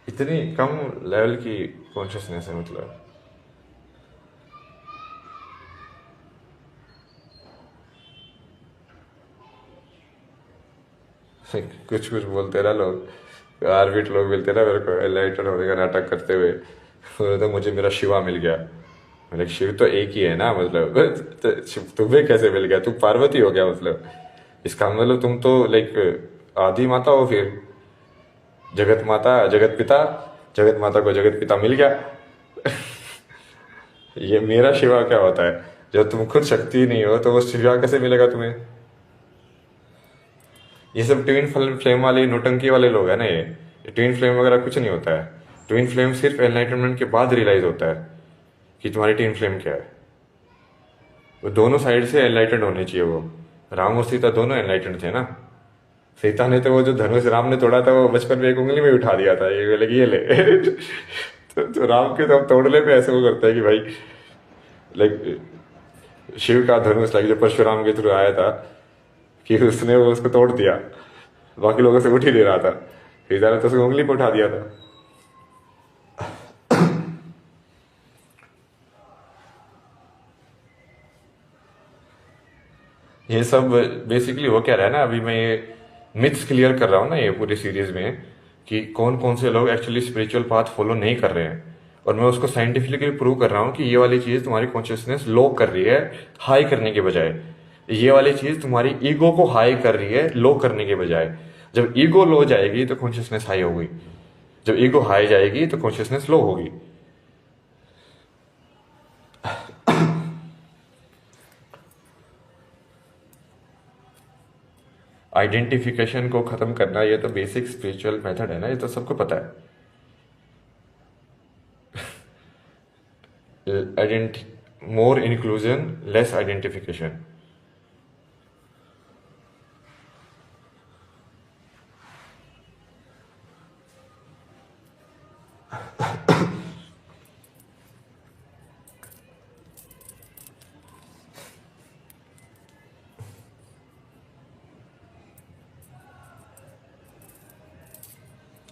इतनी कम लेवल की कॉन्शियसनेस है, मतलब कुछ कुछ बोलते ना लोग, आर्बिट लोग मिलते ना मेरे को एनलाइटन होने का नाटक करते हुए, बोले तो मुझे मेरा शिवा मिल गया। मतलब शिव तो एक ही है ना, मतलब तो शिव तुम्हें कैसे मिल गया, तुम पार्वती हो गया मतलब। इसका मतलब तुम तो लाइक आदि माता हो फिर, जगत माता, जगत पिता, जगत माता को जगत पिता मिल गया। ये मेरा शिवा क्या होता है, जब तुम खुद शक्ति नहीं हो तो वो शिवा कैसे मिलेगा तुम्हें। ये सब ट्विन फ्लेम वाले नोटंकी वाले लोग हैं ना, ये ट्विन फ्लेम वगैरह कुछ नहीं होता है। ट्विन फ्लेम सिर्फ एनलाइटनमेंट के बाद रियलाइज होता है कि तुम्हारी ट्विन फ्लेम क्या है। वो दोनों साइड से एनलाइटेंड होने चाहिए। वो राम और सीता दोनों एनलाइटेंड थे ना। सीता ने तो वो जो धनुष राम ने तोड़ा था, वो बचपन में एक उंगली में उठा दिया था, ये लगी ये ले। तो राम के तो हम तोड़ने पे ऐसे वो करते हैं कि भाई लाइक शिव का धनुष लाइक जो परशुराम के थ्रू आया था, कि उसने वो उसको तोड़ दिया, बाकी लोगों से उठ ही दे रहा था, सीता ने तो उसको उंगली पे उठा दिया था। ये सब बेसिकली वो क्या रहा है ना, अभी मैं ये मिथ्स क्लियर कर रहा हूँ ना ये पूरी सीरीज में, कि कौन कौन से लोग एक्चुअली स्पिरिचुअल पाथ फॉलो नहीं कर रहे हैं। और मैं उसको साइंटिफिकली प्रूव कर रहा हूँ कि ये वाली चीज तुम्हारी कॉन्शियसनेस लो कर रही है, हाई करने के बजाय। ये वाली चीज तुम्हारी ईगो को हाई कर रही है, लो करने के बजाय। जब ईगो लो जाएगी तो कॉन्शियसनेस हाई होगी, जब ईगो हाई जाएगी तो कॉन्शियसनेस लो होगी। आइडेंटिफिकेशन को खत्म करना, ये तो बेसिक स्पिरिचुअल मेथड है ना, ये तो सबको पता है। मोर इंक्लूजन, लेस आइडेंटिफिकेशन।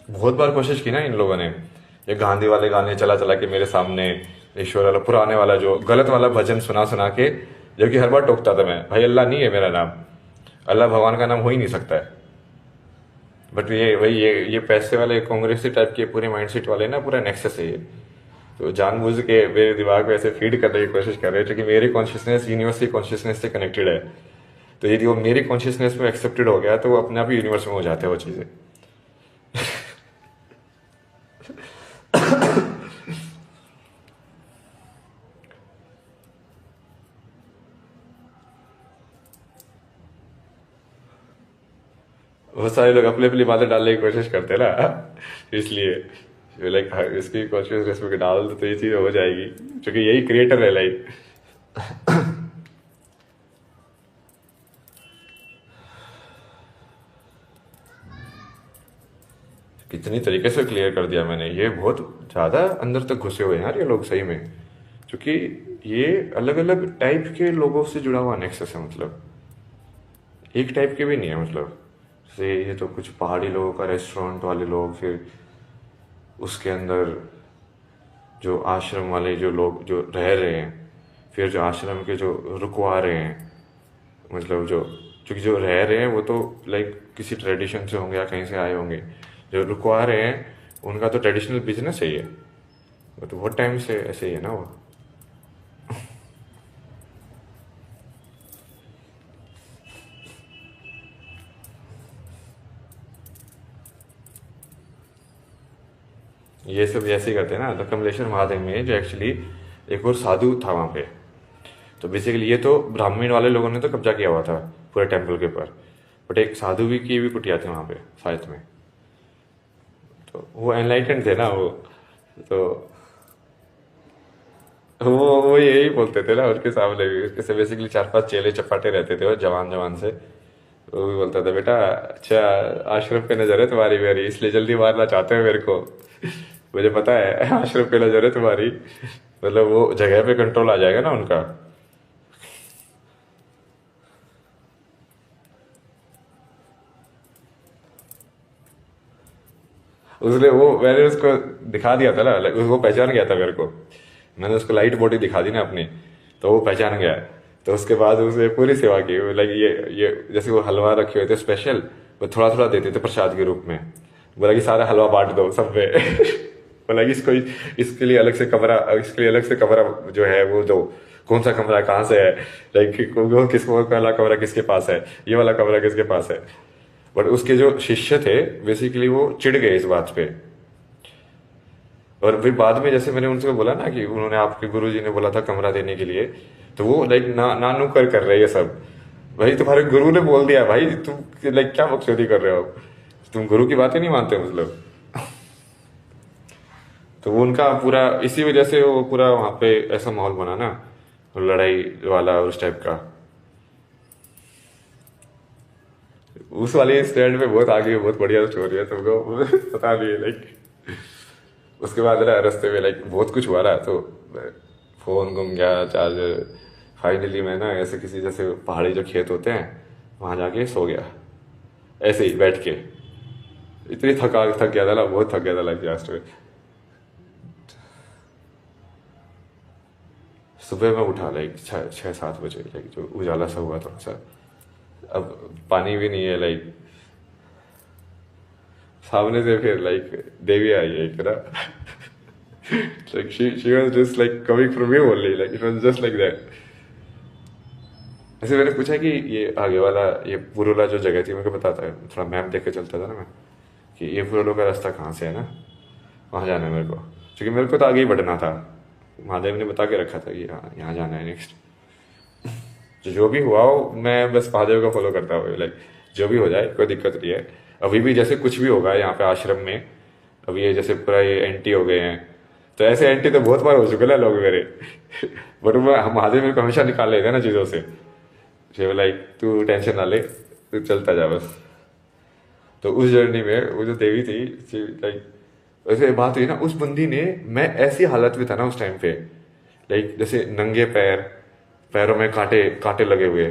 बहुत बार कोशिश की ना इन लोगों ने, ये गांधी वाले गाने चला चला के मेरे सामने, ईश्वर वाला पुराने वाला जो गलत वाला भजन सुना सुना के, जबकि हर बार टोकता था मैं, भाई अल्लाह नहीं है मेरा नाम, अल्लाह भगवान का नाम हो ही नहीं सकता है। बट ये वही ये पैसे वाले कांग्रेसी टाइप के पूरे माइंडसेट वाले ना, पूरा नेक्सस है ये। तो जानबूझ के मेरे दिमाग में ऐसे फीड करने की कोशिश कर रहे हैं, क्योंकि मेरी कॉन्शियसनेस यूनिवर्स की कॉन्शियसनेस से कनेक्टेड है। तो यदि वो मेरी कॉन्शियसनेस में एक्सेप्टेड हो गया तो वो अपने आप ही यूनिवर्स में हो जाते हैं वो चीज़ें। बहुत सारे लोग अपनी अपनी बातें डालने की कोशिश करते हैं ना, इसलिए लाइक इसकी कॉन्शियसनेस में डाल दो तो ये चीज़ हो जाएगी, क्योंकि यही क्रिएटर है लाइक। कितनी तरीके से क्लियर कर दिया मैंने, ये बहुत ज़्यादा अंदर तक घुसे हुए हैं यार ये लोग सही में, क्योंकि ये अलग अलग टाइप के लोगों से जुड़ा हुआ नेक्सस है, मतलब एक टाइप के भी नहीं है। मतलब जैसे ये तो कुछ पहाड़ी लोगों का रेस्टोरेंट वाले लोग, फिर उसके अंदर जो आश्रम वाले जो लोग जो रह रहे हैं, फिर जो आश्रम के जो रुकवा रहे हैं, मतलब जो क्योंकि जो रह रहे हैं वो तो लाइक किसी ट्रेडिशन से होंगे या कहीं से आए होंगे, जो रुकवा रहे हैं उनका तो ट्रेडिशनल बिजनेस है ये, वो तो बहुत टाइम से ऐसे ही है ना वो। ये सब ऐसे ही करते हैं ना। तो कमलेश्वर महादेव में जो एक्चुअली एक और साधु था वहाँ पे, तो बेसिकली ये तो ब्राह्मण वाले लोगों ने तो कब्जा किया हुआ था पूरे टेम्पल के ऊपर, बट एक साधु भी की भी कुटिया थी वहाँ पे साथ में। तो वो एनलाइटेंड थे ना वो, तो वो यही बोलते थे ना उनके सामने भी, जैसे बेसिकली चार पांच चेले चपाटे रहते थे वो जवान जवान से। वो भी बोलता था, बेटा अच्छा आशरफ पे नजर है तुम्हारी मेरी, इसलिए जल्दी मारना चाहते हो मेरे को। मुझे पता है आशरफ पे नजर है तुम्हारी, मतलब वो जगह पे कंट्रोल आ जाएगा ना उनका। उसने वो मैंने उसको दिखा दिया था ना, वो पहचान गया था मेरे को। मैंने उसको लाइट बॉडी दिखा दी ना अपनी, तो वो पहचान गया। तो उसके बाद उसने पूरी सेवा की, लाइक ये जैसे वो हलवा रखे हुए थे स्पेशल, वो थोड़ा थोड़ा देते थे प्रसाद के रूप में। बोला कि सारा हलवा बांट दो सब में। बोला कि इसको इसके लिए अलग से कमरा, इसके लिए अलग से कमरा जो है वो दो। कौन सा कमरा कहाँ से है, लाइक वो किसको वाला कमरा किसके पास है, ये वाला कमरा किसके पास है। बट उसके जो शिष्य थे बेसिकली वो चिढ़ गए इस बात पे। और फिर बाद में जैसे मैंने उनसे बोला ना कि उन्होंने आपके गुरुजी ने बोला था कमरा देने के लिए, तो वो लाइक नानू कर रहे हैं ये सब। भाई तुम्हारे गुरु ने बोल दिया भाई, तुम लाइक क्या बकचोदी कर रहे हो, तुम गुरु की बातें नहीं मानते मतलब। तो वो उनका पूरा इसी वजह से वो पूरा वहां पे ऐसा माहौल बना ना, लड़ाई वाला उस टाइप का। उस वाले स्टैंड पे बहुत आगे बहुत बढ़िया स्टोरी है तुमको पता नहीं है लाइक। उसके बाद ना रास्ते में लाइक बहुत कुछ हुआ रहा, तो फोन गुम गया, चार्जर। फाइनली मैं ना ऐसे किसी जैसे पहाड़ी जो खेत होते हैं वहां जाके सो गया, ऐसे ही बैठ के। इतनी थक गया था ना, बहुत थक गया था लाइक लास्ट में। सुबह में उठा लाइक 6-7 बजे, लाइक जो उजाला सा हुआ थोड़ा सा। अब पानी भी नहीं है लाइक, सामने से फिर लाइक देवी आई है एक ना। Like she was just like coming from me only, like it was just like that. ऐसे मैंने पूछा कि ये आगे वाला ये पुरोला जो जगह थी, मेरे को बताता है, थोड़ा मैप देख के चलता था ना मैं, कि ये पुरोलो का रास्ता कहाँ से है ना, वहाँ जाना है मेरे को। क्योंकि मेरे को तो आगे ही बढ़ना था, महादेव ने बता के रखा था कि हाँ यहाँ जाना है नेक्स्ट। जो भी हुआ हो मैं बस महादेव का फॉलो करता हूँ, लाइक जो भी हो जाए कोई दिक्कत नहीं है। अभी भी जैसे कुछ भी होगा यहाँ पे आश्रम में, अभी ये जैसे पूरा ये एंटी हो गए हैं, तो ऐसे एंटी तो बहुत बार हो चुके हैं लोग मेरे। बट महादेव मेरे को हमेशा निकाल लेते हैं ना चीज़ों से। लाइक तू टेंशन ना ले, तू चलता जा बस। तो उस जर्नी में वो जो देवी थी, लाइक वैसे बात हुई ना, उस बंदी ने, मैं ऐसी हालत में था ना उस टाइम पे, लाइक जैसे नंगे पैर, पैरों में कांटे कांटे लगे हुए,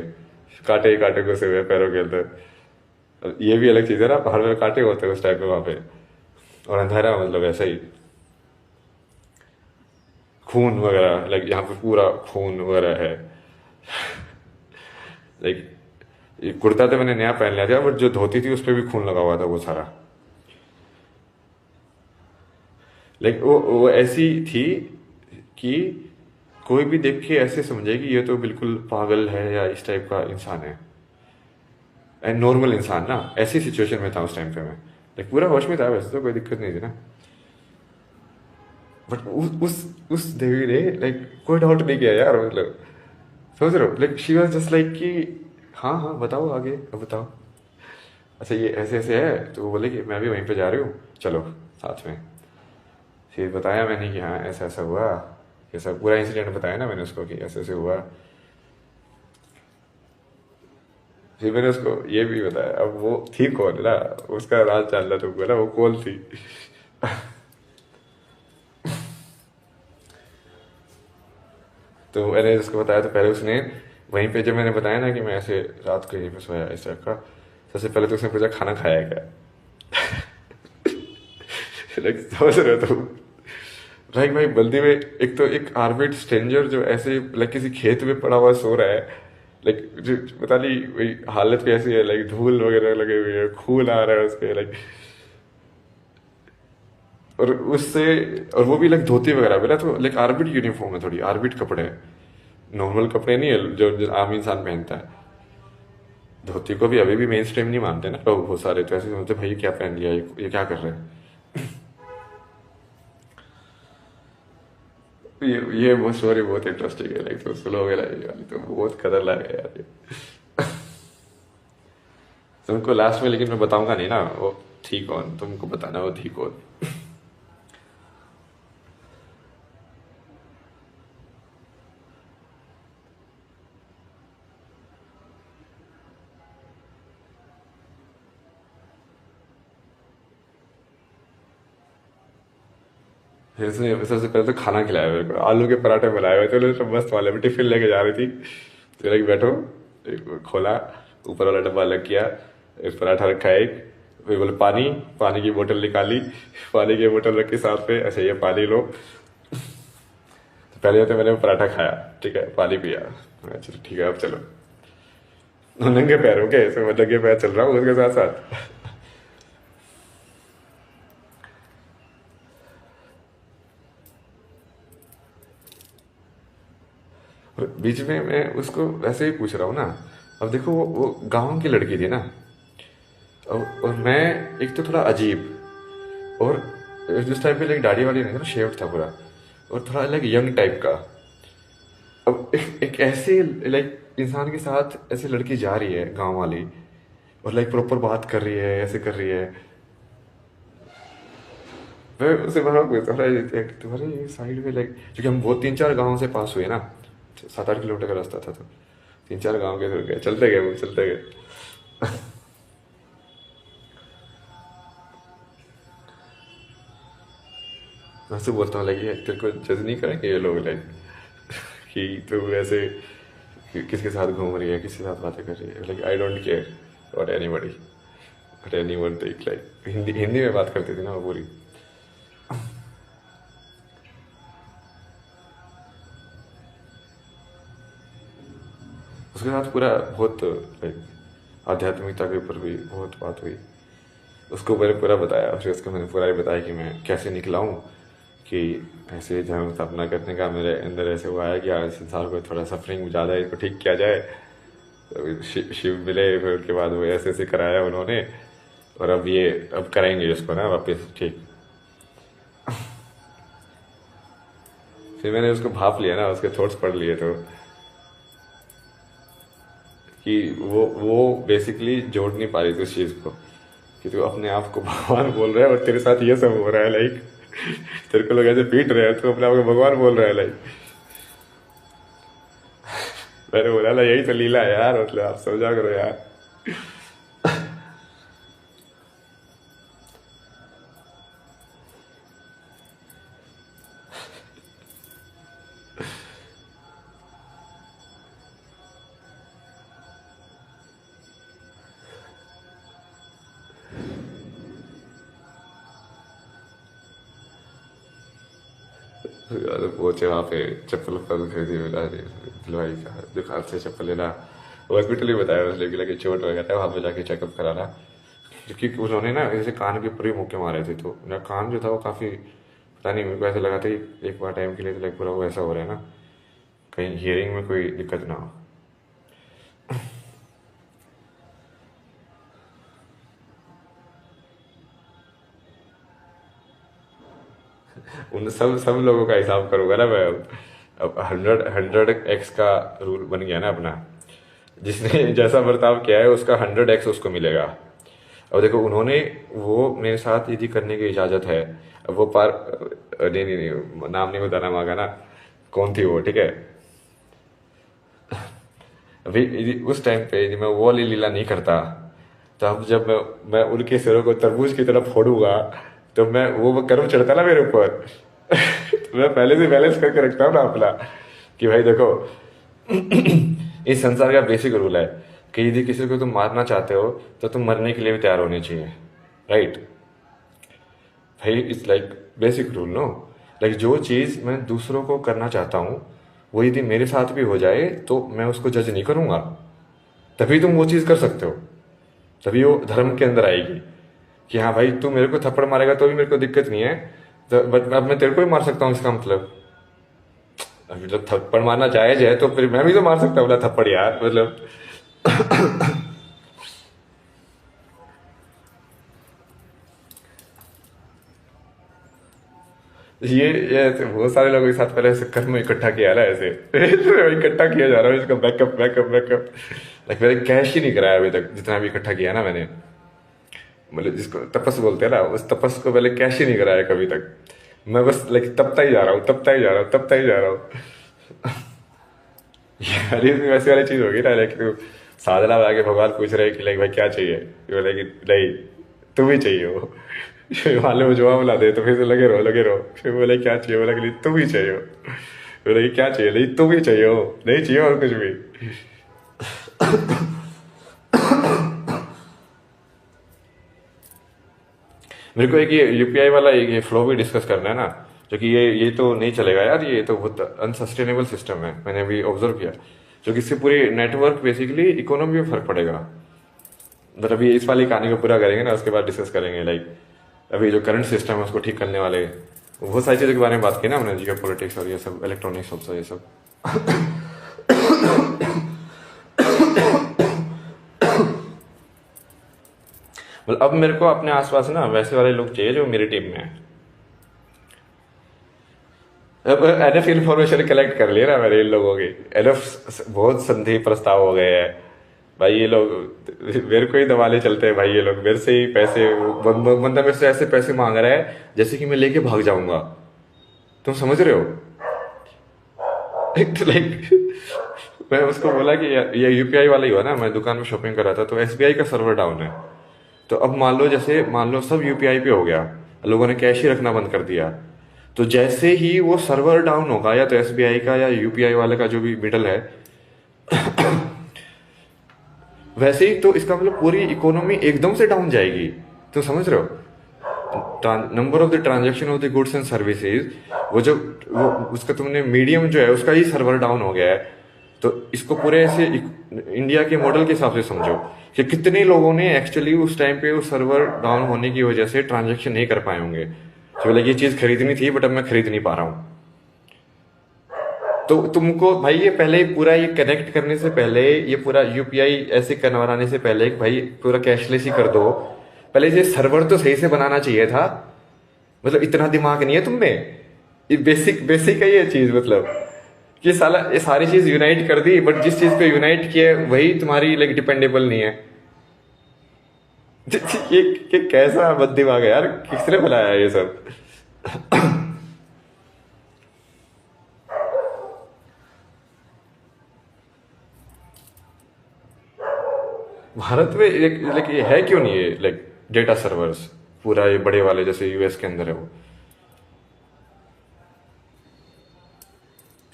कांटे ही कांटे घुसे हुए पैरों के अंदर। ये भी अलग चीज है ना, पहाड़ में कांटे होते हैं उस टाइप में वहां पे, और अंधेरा मतलब ऐसा ही। खून वगैरह, लाइक यहाँ पे पूरा खून वगैरह है। लाइक ये कुर्ता तो मैंने नया पहन लिया था, बट जो धोती थी उस पर भी खून लगा हुआ था वो सारा। लाइक वो ऐसी थी कि कोई भी देख के ऐसे समझे कि ये तो बिल्कुल पागल है या इस टाइप का इंसान है, एंड नॉर्मल इंसान ना। ऐसी सिचुएशन में था उस टाइम पे मैं, लाइक पूरा होश में था, वैसे तो कोई दिक्कत नहीं थी ना। बट उस देवी ने लाइक कोई डाउट नहीं किया यार, मतलब समझ रहे हो, like she was just like कि हाँ हाँ बताओ आगे, अब बताओ। अच्छा ये ऐसे ऐसे है, तो वो बोले कि मैं भी वहीं पे जा रही हूँ, चलो साथ में। फिर बताया मैंने कि हाँ ऐसा ऐसा हुआ, ये सब पूरा इंसिडेंट बताया ना मैंने उसको कि ऐसे ऐसे हुआ। फिर मैंने उसको ये भी बताया, अब वो थी कौन ना, उसका राज जानना तुमको ना, वो कौन थी। तो मैंने उसको बताया, तो पहले उसने वहीं पे, जब मैंने बताया ना कि मैं ऐसे रात को यहीं पे सोया इस टाइप का, सबसे पहले तो उसने पूछा खाना खाया है क्या। लाइक समझ रहे हो तुम, लाइक भाई बल्दी में एक तो एक आर्बिट स्ट्रेंजर जो ऐसे लाइक किसी खेत में पड़ा हुआ सो रहा है, लाइक जो पता नहीं वही हालत कैसी है, लाइक धूल वगैरह लगे हुए है, खून आ रहा है उस पे लाइक। और उससे, और वो भी लाइक धोती वगैरह पहना, तो लाइक आर्बिट यूनिफॉर्म है, थोड़ी आर्बिट कपड़े हैं, नॉर्मल कपड़े नहीं है जो आम इंसान पहनता है। धोती को भी अभी भी मेन स्ट्रीम नहीं मानते ना लोग बहुत सारे, तो ऐसे सोचते भाई क्या पहन लिया, ये क्या कर रहे हैं। ये वो स्टोरी बहुत इंटरेस्टिंग है, लाइक तो सुनोगे ना ये वाली, तो बहुत खतरनाक है यार ये। तुमको लास्ट में लेकिन मैं बताऊंगा नहीं ना वो थी कौन, तुमको बताना वो थी कौन। फिर उसने सबसे पहले तो खाना खिलाया मेरे को, आलू के पराठे बनाए हुए थे उन्होंने, सब मस्त वाले में टिफिन लेके जा रही थी। तो लगी बैठो, एक खोला, ऊपर वाला डब्बा अलग किया, एक पराठा रखा है, एक फिर बोले पानी, पानी की बोतल निकाली, पानी की बोतल रखी साथ में, अच्छा ये पानी लो। तो पहले तो मैंने पराठा खाया, ठीक है, पानी पिया, चलो ठीक है अब चलो। नंगे पैर हो गए, मैं नंगे पैर चल रहा हूँ उसके साथ साथ। और बीच में मैं उसको वैसे ही पूछ रहा हूँ ना। अब देखो वो गांव की लड़की थी ना, और मैं एक तो थोड़ा अजीब, और जिस टाइप में लाइक दाढ़ी वाड़ी नहीं था ना, शेव था पूरा, और थोड़ा लाइक यंग टाइप का। अब एक ऐसे लाइक इंसान के साथ ऐसे लड़की जा रही है गांव वाली, और लाइक प्रॉपर बात कर रही है, ऐसे कर रही है। मैं उसे बड़ा तुम्हारे साइड में लाइक, क्योंकि हम बहुत 3-4 गाँव से पास हुए ना, 7-8 किलोमीटर का रास्ता था, तो 3-4 गाँव के थ्रू गए, चलते गए वो चलते गए। मैं उससे बोलता हूँ लाइक ये तेरे को जज नहीं करेंगे ये लोग, लाइक कि तू ऐसे किसके साथ घूम रही है, किसके साथ बातें कर रही है, like I don't care or anybody, but anyone take, like Hindi Hindi में बात करती थी ना वो पूरी। उसके साथ पूरा बहुत लाइक आध्यात्मिकता के ऊपर भी बहुत बात हुई। उसको मैंने पूरा बताया, फिर उसको मैंने पूरा ही बताया कि मैं कैसे निकला हूँ, कि ऐसे धर्म स्थापना करने का मेरे अंदर ऐसे हुआ है कि आज संसार को थोड़ा सफरिंग ज़्यादा है, इसको ठीक किया जाए। तो शिव मिले, फिर उसके बाद वो ऐसे ऐसे कराया उन्होंने, और अब ये अब करेंगे इसको ना वापस ठीक। फिर मैंने उसको भाप लिया ना, उसके थॉट्स पढ़ लिए, तो कि वो बेसिकली जोड़ नहीं पा रही थी उस चीज़ को, कि तू अपने आप को भगवान बोल रहा है और तेरे साथ ये सब हो रहा है, लाइक तेरे को लोग ऐसे पीट रहे हैं, तू अपने आप को भगवान बोल रहा है, लाइक। मैंने बोला ना यही तो लीला है यार, मतलब आप समझा करो यार। यार पहुंचे वहाँ पे, चप्पल वप्पल खरीदी, मिला दिलवाई का दुकान से चप्पल लेना। हॉस्पिटल ही बताया उसने कि लगे चोट वगैरह है, वहाँ पे जाके चेकअप कराना। क्योंकि उन्होंने ना ऐसे कान के ऊपर ही मुक्के मारे थे, तो मेरा कान जो था वो काफ़ी, पता नहीं, मेरे को ऐसा लगा था कि एक बार टाइम के लिए तो लाइक पूरा वो ऐसा हो रहा है ना, कहीं हियरिंग में कोई दिक्कत ना हो। उन सब सब लोगों का हिसाब करूंगा ना मैं अब 100x का रूल बन गया ना अपना, जिसने जैसा बर्ताव किया है उसका 100x उसको मिलेगा। अब देखो उन्होंने वो मेरे साथ यदि करने की इजाज़त है, अब वो पार, नहीं नहीं नहीं नाम नहीं बताना मांगा ना, कौन थी वो, ठीक है। अभी उस टाइम पे यदि मैं वो वाली लीला नहीं करता, तो अब जब मैं उनके सिरों को तरबूज की तरफ फोड़ूंगा, तो मैं वो कर्म चढ़ता ना मेरे ऊपर। तो मैं पहले से बैलेंस करके रखता हूँ ना अपना, कि भाई देखो इस संसार का बेसिक रूल है कि यदि किसी को तुम मारना चाहते हो तो तुम मरने के लिए भी तैयार होने चाहिए, राइट भाई, it's like basic rule no. Like जो चीज़ मैं दूसरों को करना चाहता हूँ वो यदि मेरे साथ भी हो जाए तो मैं उसको जज नहीं करूँगा, तभी तुम वो चीज़ कर सकते हो, तभी वो धर्म के अंदर आएगी। कि हाँ भाई तू मेरे को थप्पड़ मारेगा तो भी मेरे को दिक्कत नहीं है, तो बट अब मैं तेरे को ही मार सकता हूँ, इसका मतलब अभी जब थप्पड़ मारना जायज है तो फिर मैं भी तो मार सकता हूँ ना थप्पड़ यार, मतलब। ये ऐसे बहुत सारे लोगों के साथ पहले ऐसे कर्म इकट्ठा किया ना, ऐसे इकट्ठा किया जा रहा है, इसका बैकअप बैकअप बैकअप। लाइक मैंने कैश ही नहीं कराया अभी तक, जितना भी इकट्ठा किया ना मैंने, मतलब जिसको तपस बोलते हैं ना, उस तपस को पहले कैश ही नहीं कराया कभी तक। मैं बस लाइक तपता ही जा रहा हूँ, तपता ही जा रहा हूँ, तपता ही जा रहा हूँ। यार इसमें वैसी वाली चीज होगी ना, लाइक तू साधना लगा के भगवान पूछ रहे हैं कि लाइक भाई क्या चाहिए, ये बोले कि नहीं तुम ही चाहिए हो। मान लो वो जवाब ला दे तो फिर से लगे रहो लगे रहो, फिर बोले क्या चाहिए, बोला कि तुम ही चाहिए हो, बोला कि क्या चाहिए, नहीं तुम ही चाहिए हो, नहीं चाहिए और कुछ भी। मेरे को एक ये यूपीआई वाला ये फ्लो भी डिस्कस करना है ना, क्योंकि ये तो नहीं चलेगा यार, ये तो बहुत अनसस्टेनेबल सिस्टम है, मैंने भी ऑब्जर्व किया, क्योंकि इससे पूरी नेटवर्क बेसिकली इकोनॉमी में फर्क पड़ेगा। मतलब अभी इस वाली कहानी को पूरा करेंगे ना, उसके बाद डिस्कस करेंगे लाइक अभी जो करंट सिस्टम है उसको ठीक करने वाले बहुत सारी चीज़ों के बारे में बात की ना हमने, जियो पॉलिटिक्स और ये सब इलेक्ट्रॉनिक्स सब ये सब। मतलब अब मेरे को अपने आसपास ना वैसे वाले लोग चाहिए जो मेरी टीम में है। अब एनएफ इन्फॉर्मेशन कलेक्ट कर लिया ना मैंने इन लोगों की, एनएफ बहुत संधि प्रस्ताव हो गए हैं भाई, ये लोग मेरे को ही दबाले चलते हैं भाई, ये लोग मेरे से ही पैसे, बंदा मेरे से ऐसे पैसे मांग रहा है जैसे कि मैं लेके भाग जाऊंगा, तुम समझ रहे हो? लाइक मैं उसको बोला कि ये यूपीआई वाला ही हुआ ना, मैं दुकान में शॉपिंग कर रहा था तो एसबीआई का सर्वर डाउन है, तो अब मान लो सब यूपीआई पे हो गया, लोगों ने कैश ही रखना बंद कर दिया, तो जैसे ही वो सर्वर डाउन होगा या तो एसबीआई का या यूपीआई वाले का जो भी मिडल है, वैसे ही तो इसका मतलब पूरी इकोनॉमी एकदम से डाउन जाएगी, तो समझ रहे हो? Number of the transaction of the goods and services, वो उसका तुमने मीडियम जो है उसका ही सर्वर डाउन हो गया है, तो इसको पूरे ऐसे इंडिया के मॉडल के हिसाब से समझो कि कितने लोगों ने एक्चुअली उस टाइम पे उस सर्वर डाउन होने की वजह से ट्रांजेक्शन नहीं कर पाए होंगे, तो बोले ये चीज खरीदनी थी बट अब मैं खरीद नहीं पा रहा हूँ। तो तुमको भाई ये पहले पूरा ये कनेक्ट करने से पहले, ये पूरा यूपीआई ऐसे करवाने से पहले भाई पूरा कैशलेस ही कर दो, पहले ये सर्वर तो सही से बनाना चाहिए था। मतलब इतना दिमाग नहीं है तुम में, ये बेसिक बेसिक है ये चीज, मतलब कि साला ये सारी चीज यूनाइट कर दी बट जिस चीज पे यूनाइट किया वही तुम्हारी लाइक डिपेंडेबल नहीं है। ये कैसा बद दिमाग है यार, किसने बनाया ये सब? भारत में लाइक ये है क्यों नहीं है लाइक डेटा सर्वर्स पूरा ये बड़े वाले जैसे यूएस के अंदर है, वो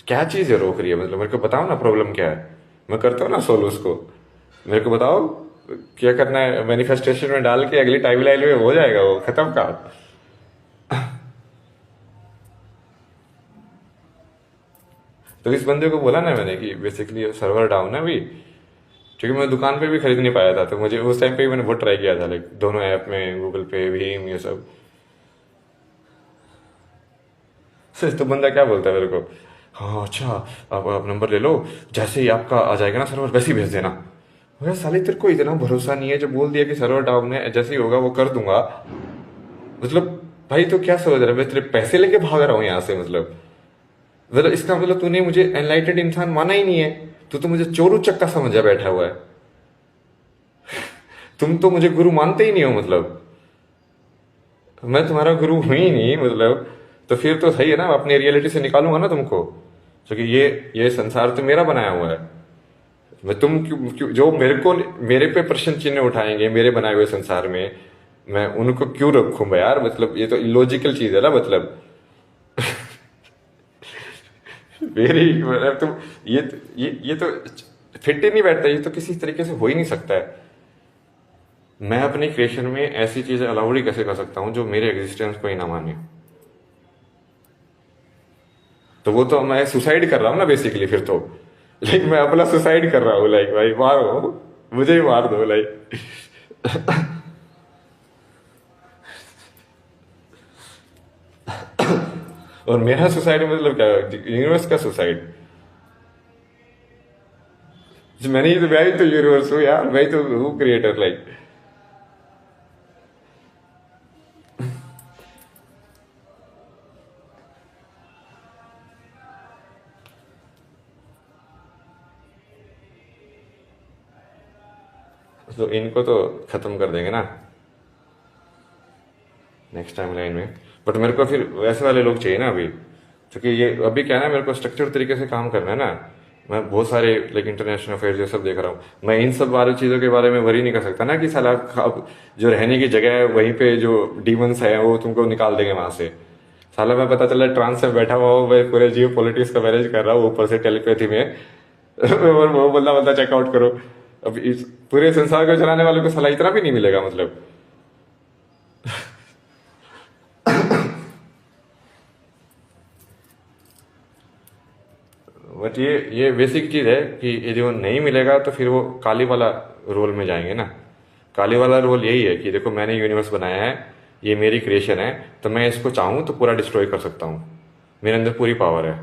क्या चीज है रोक रही है? मतलब मेरे को बताओ ना प्रॉब्लम क्या है, मैं करता हूँ ना सोल्व उसको, मेरे को बताओ क्या करना है, मैनिफेस्टेशन में डाल के अगली टाइमलाइन में हो जाएगा वो खत्म काम। तो इस बंदे को बोला ना मैंने कि बेसिकली सर्वर डाउन है अभी, क्योंकि मैं दुकान पे भी खरीद नहीं पाया था, तो मुझे उस टाइम पे मैंने बहुत ट्राई किया था लाइक दोनों ऐप में, गूगल पे भीम ये सब। तो बंदा क्या बोलता है मेरे को, हाँ अच्छा आप नंबर ले लो, जैसे ही आपका आ जाएगा ना सर्वर वैसे ही भेज देना। मैं साले तेरे को इतना भरोसा नहीं है, जब बोल दिया कि सर्वर डाउन है जैसे ही होगा वो कर दूंगा, मतलब भाई तो क्या सोच रहा है मैं तेरे पैसे लेके भाग रहा हूँ यहाँ से? मतलब इसका मतलब तूने मुझे एनलाइटेड इंसान माना ही नहीं है, तू तो मुझे चोरू चक्का समझा बैठा हुआ है, तुम तो मुझे गुरु मानते ही नहीं हो, मतलब मैं तुम्हारा गुरु हूं ही नहीं, मतलब तो फिर तो सही है ना, अपनी रियलिटी से निकालूंगा ना तुमको, क्योंकि ये संसार तो मेरा बनाया हुआ है। मैं तुम जो मेरे पे प्रश्न चिन्ह उठाएंगे मेरे बनाए हुए संसार में, मैं उनको क्यों रखूंगा यार? मतलब ये तो इलॉजिकल चीज है ना, मतलब मेरी मतलब तुम ये तो फिट ही नहीं बैठता, ये तो किसी तरीके से हो ही नहीं सकता है। मैं अपनी क्रिएशन में ऐसी चीजें अलाउड ही कैसे कर सकता हूं जो मेरे एग्जिस्टेंस को ही ना माने? तो वो तो मैं सुसाइड कर रहा हूँ ना बेसिकली, फिर तो लाइक मैं अपना सुसाइड कर रहा हूँ, लाइक भाई मारो मुझे ही मार दो लाइक। और मेरा सुसाइड मतलब क्या, यूनिवर्स का सुसाइड? मैं ही तो यूनिवर्स हूँ यार, मैं ही तो हूँ क्रिएटर लाइक। तो इनको तो खत्म कर देंगे ना नेक्स्ट टाइम लाइन में, बट मेरे को फिर वैसे वाले लोग चाहिए ना अभी, क्योंकि ये अभी क्या है ना, मेरे को स्ट्रक्चर तरीके से काम करना है ना, मैं बहुत सारे लाइक इंटरनेशनल अफेयर्स ये सब देख रहा हूँ। मैं इन सब वाली चीज़ों के बारे में वरी नहीं कर सकता ना कि साला अब जो रहने की जगह है वहीं पे जो डीमंस है वो तुमको निकाल देंगे वहां से। साला मैं पता चला ट्रांस में बैठा हुआ हूँ, मैं पूरे जियो पॉलिटिक्स का मैनेज कर रहा हूँ ऊपर से टेलीपैथी में और वो बंदा बंदा चेकआउट करो। अब इस पूरे संसार को चलाने वाले को साला इतना भी नहीं मिलेगा मतलब। बट ये बेसिक चीज है कि ये जो नहीं मिलेगा तो फिर वो काली वाला रोल में जाएंगे ना। काली वाला रोल यही है कि देखो मैंने यूनिवर्स बनाया है, ये मेरी क्रिएशन है, तो मैं इसको चाहूँ तो पूरा डिस्ट्रॉय कर सकता हूँ। मेरे अंदर पूरी पावर है।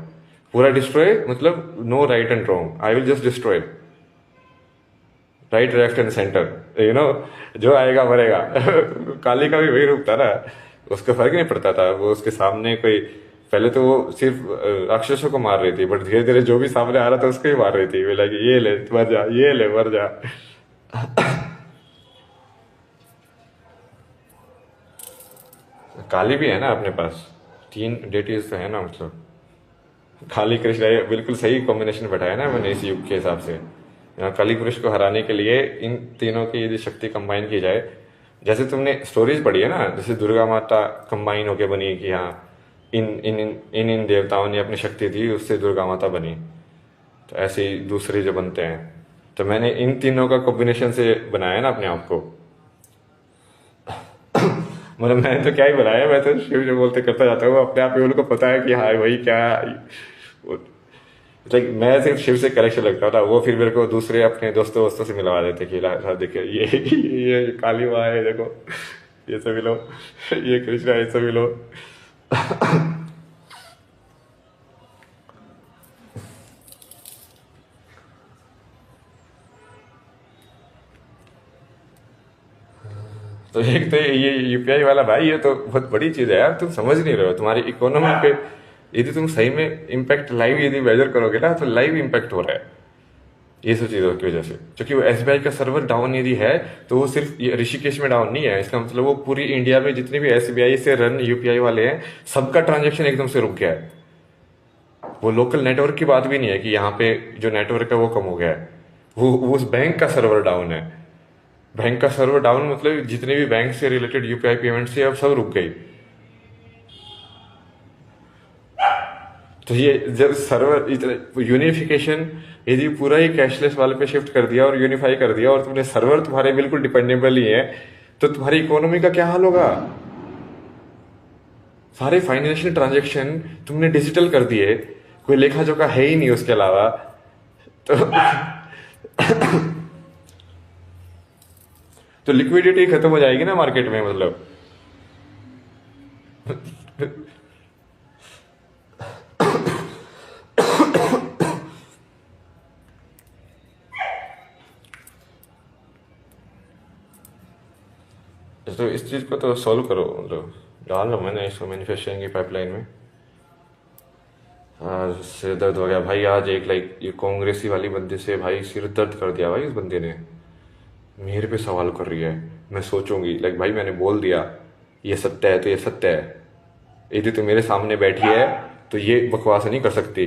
पूरा डिस्ट्रॉय मतलब no right and wrong, I will just destroy. Right left and centre, जो आएगा मरेगा। काली का भी वही रूप था ना, उसको फर्क नहीं पड़ता था। वो उसके सामने कोई, पहले तो वो सिर्फ राक्षसों को मार रही थी, बट धीरे धीरे जो भी सामने आ रहा था उसको ही मार रही थी। वे लगी ये ले मर जा, ये ले मर जा। काली भी है ना अपने पास, तीन डेटीज तो है ना मतलब। काली कृष्ण, ये बिल्कुल सही कॉम्बिनेशन बैठाया ना मैंने इस युग के हिसाब से। यहाँ काली कृष्ण को हराने के लिए इन तीनों की यदि शक्ति कंबाइन की जाए, जैसे तुमने स्टोरीज पढ़ी है ना, जैसे दुर्गा माता कंबाइन होके बनी कि हाँ इन इन इन इन देवताओं ने अपनी शक्ति दी, उससे दुर्गा माता बनी। तो ऐसे ही दूसरे जो बनते हैं, तो मैंने इन तीनों का कॉम्बिनेशन से बनाया ना अपने आप को। मतलब मैंने तो क्या ही बनाया, मैं तो शिव जो बोलते करता जाता हूँ अपने आप ही। उनको पता है कि हाँ वही क्या, लाइक मैं सिर्फ शिव से कनेक्शन लगता था, वो फिर मेरे को दूसरे अपने दोस्तों दोस्तों से मिलवा देते कि देखिए ये काली माँ है, देखो ये सब मिलो, ये कृष्णा, ये सब मिलो। तो एक तो ये यूपीआई वाला भाई, ये तो बहुत बड़ी चीज है यार, तुम समझ नहीं रहे हो। तुम्हारी इकोनॉमी पे यदि तुम सही में इम्पैक्ट लाइव यदि मेजर करोगे ना, तो लाइव इम्पैक्ट हो रहा है ये सब चीजों की वजह से। क्योंकि वो एसबीआई का सर्वर डाउन यदि है तो वो सिर्फ ये ऋषिकेश में डाउन नहीं है, इसका मतलब वो पूरी इंडिया में जितने भी एसबीआई से रन यूपीआई वाले हैं सबका ट्रांजेक्शन एकदम से रुक गया है। वो लोकल नेटवर्क की बात भी नहीं है कि यहाँ पे जो नेटवर्क है वो कम हो गया है, वो उस बैंक का सर्वर डाउन है। बैंक का सर्वर डाउन मतलब जितने भी बैंक से रिलेटेड यूपीआई पेमेंट से अब सब रुक गई। तो ये जब सर्वर यूनिफिकेशन यदि पूरा ही कैशलेस वाले पे शिफ्ट कर दिया और यूनिफाई कर दिया, और तुमने सर्वर तुम्हारे बिल्कुल डिपेंडेबल ही है, तो तुम्हारी इकोनॉमी का क्या हाल होगा। सारे फाइनेंशियल ट्रांजेक्शन तुमने डिजिटल कर दिए, कोई लेखा जोखा है ही नहीं उसके अलावा। तो तो लिक्विडिटी खत्म हो जाएगी ना मार्केट में मतलब। तो इस चीज को तो सॉल्व करो, मतलब डाल लो मैंने इसको मैन्युफैक्चरिंग की पाइपलाइन में। सिर दर्द हो गया भाई आज, एक लाइक ये कांग्रेसी वाली बंदे से भाई सिर दर्द कर दिया भाई। इस बंदे ने मेरे पे सवाल कर रही है, मैं सोचूंगी लाइक भाई मैंने बोल दिया ये सत्य है तो ये सत्य है। यदि तो मेरे सामने बैठी है तो ये बकवास नहीं कर सकती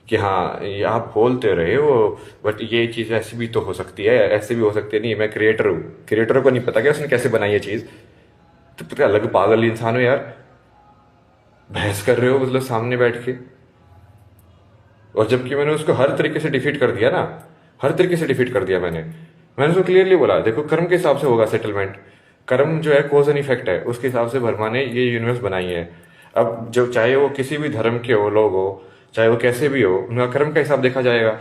कि हाँ ये आप बोलते रहे हो बट ये चीज ऐसी भी तो हो सकती है, ऐसे भी हो सकती है। नहीं, मैं क्रिएटर हूँ, क्रिएटर को नहीं पता क्या उसने कैसे बनाई है चीज। तो पता अलग पागल इंसान हो यार, बहस कर रहे हो मतलब सामने बैठ के। और जबकि मैंने उसको हर तरीके से डिफीट कर दिया ना, हर तरीके से डिफीट कर दिया मैंने उसको क्लियरली बोला देखो कर्म के हिसाब से होगा सेटलमेंट। कर्म जो है कॉज एंड इफेक्ट है, उसके हिसाब से वर्मा ने ये यूनिवर्स बनाई है। अब जो चाहे वो किसी भी धर्म के हो लोग हो, चाहे वो कैसे भी हो, उनका कर्म का हिसाब देखा जाएगा।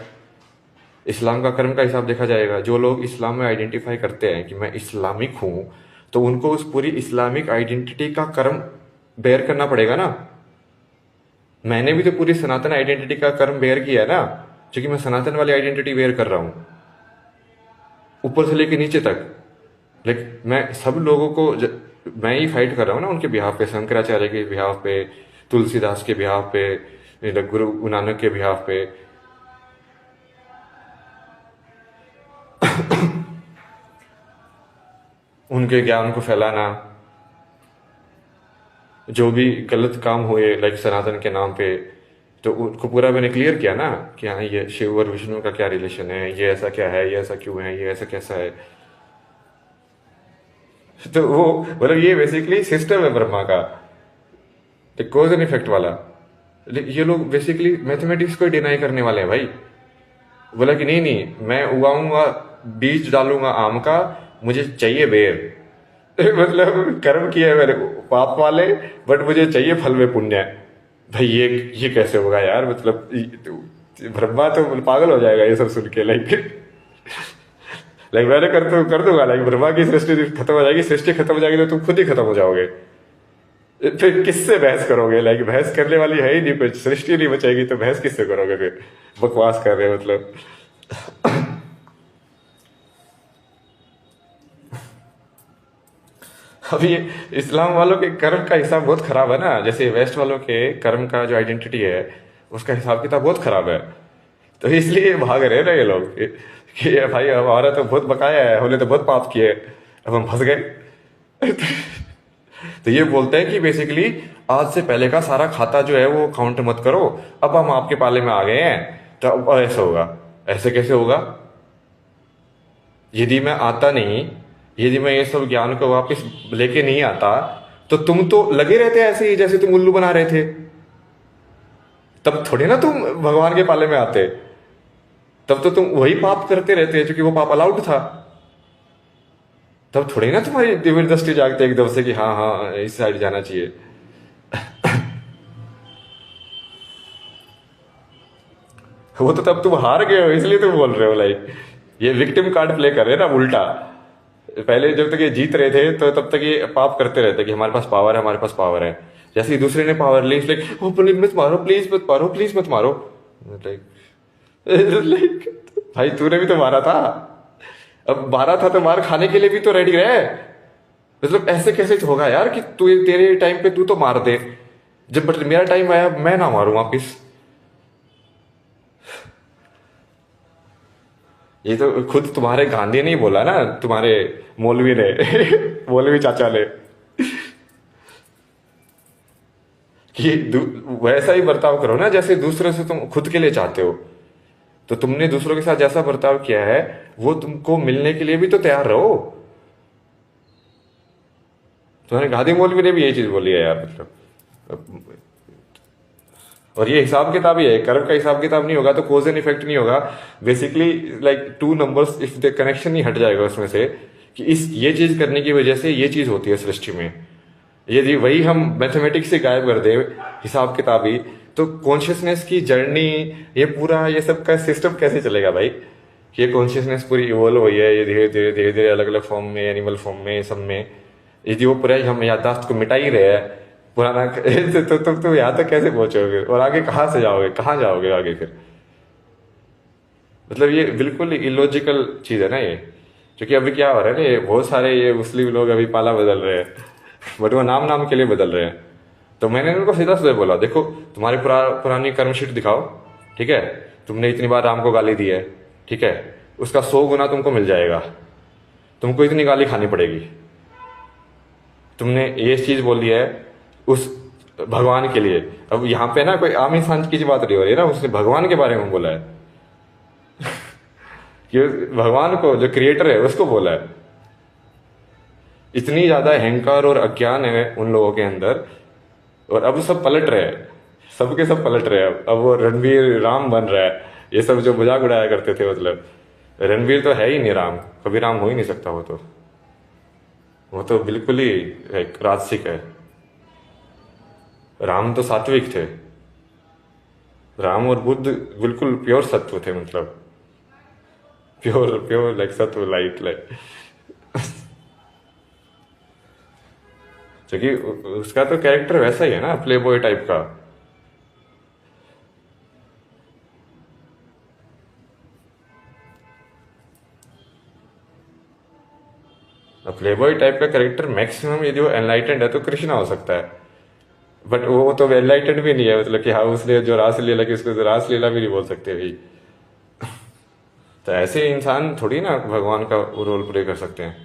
इस्लाम का कर्म का हिसाब देखा जाएगा। जो लोग इस्लाम में आइडेंटिफाई करते हैं कि मैं इस्लामिक हूं, तो उनको उस पूरी इस्लामिक आइडेंटिटी का कर्म बेयर करना पड़ेगा ना। मैंने भी तो पूरी सनातन आइडेंटिटी का कर्म बेयर किया है ना, क्योंकि मैं सनातन वाली आइडेंटिटी बेयर कर रहा हूं ऊपर से लेके नीचे तक। लाइक मैं सब लोगों को मैं ही फाइट कर रहा हूँ ना उनके बिहाफ पे, शंकराचार्य के बिहाफ पे, तुलसीदास के बिहाफ पे, गुरु नानक के बिहाफ पे। उनके ज्ञान को फैलाना, जो भी गलत काम हुए लाइक सनातन के नाम पे, तो उनको पूरा मैंने क्लियर किया ना कि हाँ ये शिव और विष्णु का क्या रिलेशन है, ये ऐसा क्या है, ये ऐसा क्यों है, ये ऐसा कैसा है। तो वो मतलब ये बेसिकली सिस्टम है ब्रह्मा का, कॉज एंड इफेक्ट वाला। ये लोग बेसिकली मैथमेटिक्स को डिनाई करने वाले हैं भाई। बोला कि नहीं नहीं, मैं उगाऊंगा, बीज डालूंगा आम का, मुझे चाहिए बेर। मतलब कर्म किए मैंने पाप वाले, बट मुझे चाहिए फल में पुण्य। भाई ये कैसे होगा यार, मतलब ब्रह्मा तो पागल हो जाएगा ये सब सुन के। लाइक मैंने कर दूंगा, लाइक ब्रह्मा की सृष्टि खत्म हो जाएगी, सृष्टि खत्म हो जाएगी तो तुम खुद ही खत्म हो जाओगे। फिर किससे बहस करोगे, लाइक बहस करने वाली है ही नहीं, कुछ सृष्टि नहीं बचेगी तो बहस किससे करोगे फिर। बकवास कर रहे हो मतलब। अभी इस्लाम वालों के कर्म का हिसाब बहुत खराब है ना, जैसे वेस्ट वालों के कर्म का जो आइडेंटिटी है उसका हिसाब किताब बहुत खराब है। तो इसलिए भाग रहे ना ये लोग कि ये भाई हमारा तो बहुत बकाया है, हमने तो बहुत पाप किए, अब हम फंस गए। तो ये बोलते हैं कि बेसिकली आज से पहले का सारा खाता जो है वो काउंट मत करो, अब हम आपके पाले में आ गए हैं, तो अब ऐसा होगा। ऐसे कैसे होगा? यदि मैं आता नहीं, यदि मैं ये सब ज्ञान को वापस लेके नहीं आता, तो तुम तो लगे रहते ऐसे ही जैसे तुम उल्लू बना रहे थे। तब थोड़ी ना तुम भगवान के पाले में आते, तब तो तुम वही पाप करते रहते क्योंकि वो पाप अलाउड था। तब थोड़ी ना तुम्हारी दिव्य दृष्टि जागते एकदम से कि हाँ हाँ इस साइड जाना चाहिए। वो तो तब तुम हार गए हो इसलिए तुम बोल रहे हो, लाइक ये विक्टिम कार्ड प्ले कर रहे हैं ना उल्टा। पहले जब तक ये जीत रहे थे तो तब तक ये पाप करते रहते कि हमारे पास पावर है, हमारे पास पावर है। जैसे ही दूसरे ने पावर ली, लाइक ओ प्लीज मत मारो, प्लीज मत मारो, प्लीज मत मारो। लाइक लाइक भाई तूने भी तो मारा था, अब मारा था तो मार खाने के लिए भी तो रेडी रहे। मतलब ऐसे कैसे होगा यार कि तू तेरे टाइम पे तू तो मार दे, जब बट मेरा टाइम आया मैं ना मारूं वापिस। ये तो खुद तुम्हारे गांधी ने ही बोला ना, तुम्हारे मौलवी ने। मौलवी चाचा ने कि वैसा ही बर्ताव करो ना जैसे दूसरों से तुम खुद के लिए चाहते हो। तो तुमने दूसरों के साथ जैसा बर्ताव किया है वो तुमको मिलने के लिए भी तो तैयार रहो। तुम्हारे गांधी मौलवी ने भी यही चीज बोली है यार, मतलब। और ये हिसाब किताब ही है, कर्म का हिसाब किताब नहीं होगा तो कोज एंड इफेक्ट नहीं होगा। Basically like two numbers, if the connection नहीं हट जाएगा उसमें से कि इस ये चीज करने की वजह से ये चीज होती है सृष्टि में, यदि वही हम मैथमेटिक्स से गायब कर दे हिसाब किताब ही, तो कॉन्शियसनेस की जर्नी, ये पूरा ये सब का सिस्टम कैसे चलेगा भाई। ये कॉन्शियसनेस पूरी इवॉल्व हुई है, ये धीरे धीरे अलग अलग फॉर्म में, एनिमल फॉर्म में, सब में, यदि वो पूरा हम याददाश्त को मिटा ही रहे हैं पुराना, तो यहाँ तक कैसे पहुंचोगे और आगे कहाँ से जाओगे, कहाँ जाओगे आगे फिर। मतलब ये बिल्कुल इलॉजिकल चीज है ना ये। क्योंकि अभी क्या हो रहा है ना, ये बहुत सारे ये मुस्लिम लोग अभी पाला बदल रहे हैं, बट वो नाम नाम के लिए बदल रहे हैं। तो मैंने उनको सीधा सीधा बोला, देखो तुम्हारी पुरानी कर्मशीट दिखाओ, ठीक है, तुमने इतनी बार राम को गाली दी है, ठीक है, उसका 100 गुना तुमको मिल जाएगा, तुमको इतनी गाली खानी पड़ेगी। तुमने ये चीज बोली है उस भगवान के लिए, अब यहाँ पे ना कोई आम इंसान की बात नहीं हो रही है ना, उसने भगवान के बारे में बोला है। कि भगवान को, जो क्रिएटर है उसको बोला है। इतनी ज्यादा अहंकार और अज्ञान है उन लोगों के अंदर, और अब सब पलट रहे हैं, सबके सब पलट रहे हैं। अब वो रणवीर राम बन रहा है, ये सब जो मजाक उड़ाया करते थे, मतलब रणवीर तो है ही नहीं राम, कभी राम हो ही नहीं सकता। वो तो बिल्कुल ही एक राजसिक है। राम तो सात्विक थे, राम और बुद्ध बिल्कुल प्योर सत्व थे, मतलब प्योर प्योर लाइक सत्व, लाइक क्योंकि उसका तो कैरेक्टर वैसा ही है ना, प्ले बॉय टाइप का। प्ले बॉय टाइप का कैरेक्टर मैक्सिमम यदि वो एनलाइटेंड है तो कृष्णा हो सकता है, बट वो तो एनलाइटेंड भी नहीं है। मतलब कि हाँ उसने जो रासलीला की, उसको तो रासलीला भी नहीं बोल सकते भाई। तो ऐसे इंसान थोड़ी ना भगवान का रोल प्ले कर सकते हैं,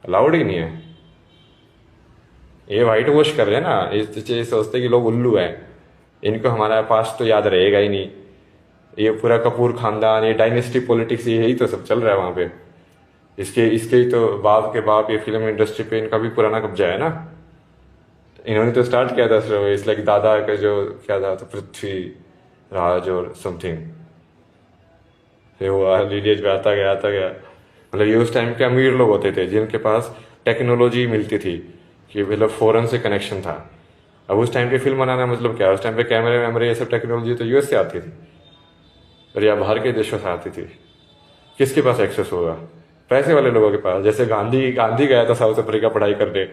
अलाउड ही नहीं है। ये व्हाइट वॉश कर रहे हैं ना, ये सोचते कि लोग उल्लू हैं, इनको हमारा पास्ट तो याद रहेगा ही नहीं। ये पूरा कपूर खानदान, ये डायनेस्टी पॉलिटिक्स, यही तो सब चल रहा है वहां पे। इसके इसके ही तो बाप के बाप ये फिल्म इंडस्ट्री पे इनका भी पुराना कब्जा है ना। इन्होंने तो स्टार्ट किया था सिर्फ इस लाइक दादा का जो क्या था तो पृथ्वी राज और समथिंग, फिर वो लीडियज पे आता गया। मतलब ये उस टाइम के अमीर लोग होते थे जिनके पास टेक्नोलॉजी मिलती थी, कि मतलब फॉरेन से कनेक्शन था। अब उस टाइम पे फिल्म बनाना मतलब क्या, उस टाइम पे कैमरे वैमरे ये सब टेक्नोलॉजी तो यूएस से आती थी और या बाहर के देशों से आती थी। किसके पास एक्सेस होगा? पैसे वाले लोगों के पास। जैसे गांधी गांधी गया था साउथ अफ्रीका पढ़ाई करने,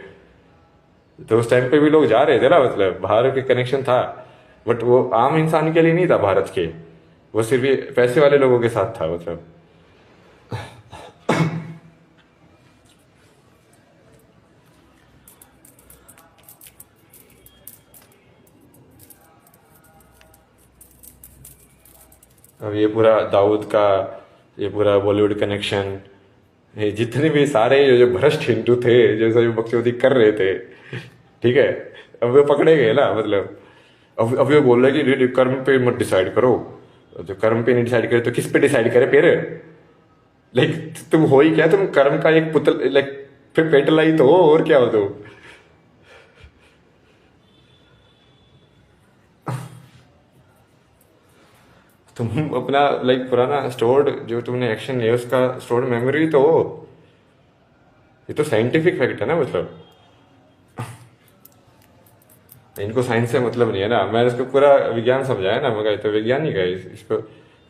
तो उस टाइम पे भी लोग जा रहे थे ना, मतलब बाहर के कनेक्शन था, बट वो आम इंसान के लिए नहीं था भारत के, वो सिर्फ ये पैसे वाले लोगों के साथ था मतलब। अब ये पूरा दाऊद का, ये पूरा बॉलीवुड कनेक्शन, ये जितने भी सारे जो भ्रष्ट हिंदू थे जो सब बकचोदी कर रहे थे, ठीक है, अब वो पकड़े गए ना। मतलब अब ये बोल रहे कि कर्म पे मत डिसाइड करो, जो कर्म पे नहीं डिसाइड करे तो किस पे डिसाइड करे फिर? लाइक तुम हो ही क्या, तुम कर्म का एक पुतल, लाइक फिर पेटला ही तो हो, और क्या हो तुम? तुम अपना लाइक पुराना स्टोर्ड जो तुमने एक्शन लिया उसका स्टोर्ड मेमोरी तो हो। ये तो साइंटिफिक फैक्ट है ना मतलब। इनको साइंस से मतलब नहीं है ना, मैंने इसको पूरा विज्ञान समझाया ना, मगर तो वैज्ञानिक है इसको।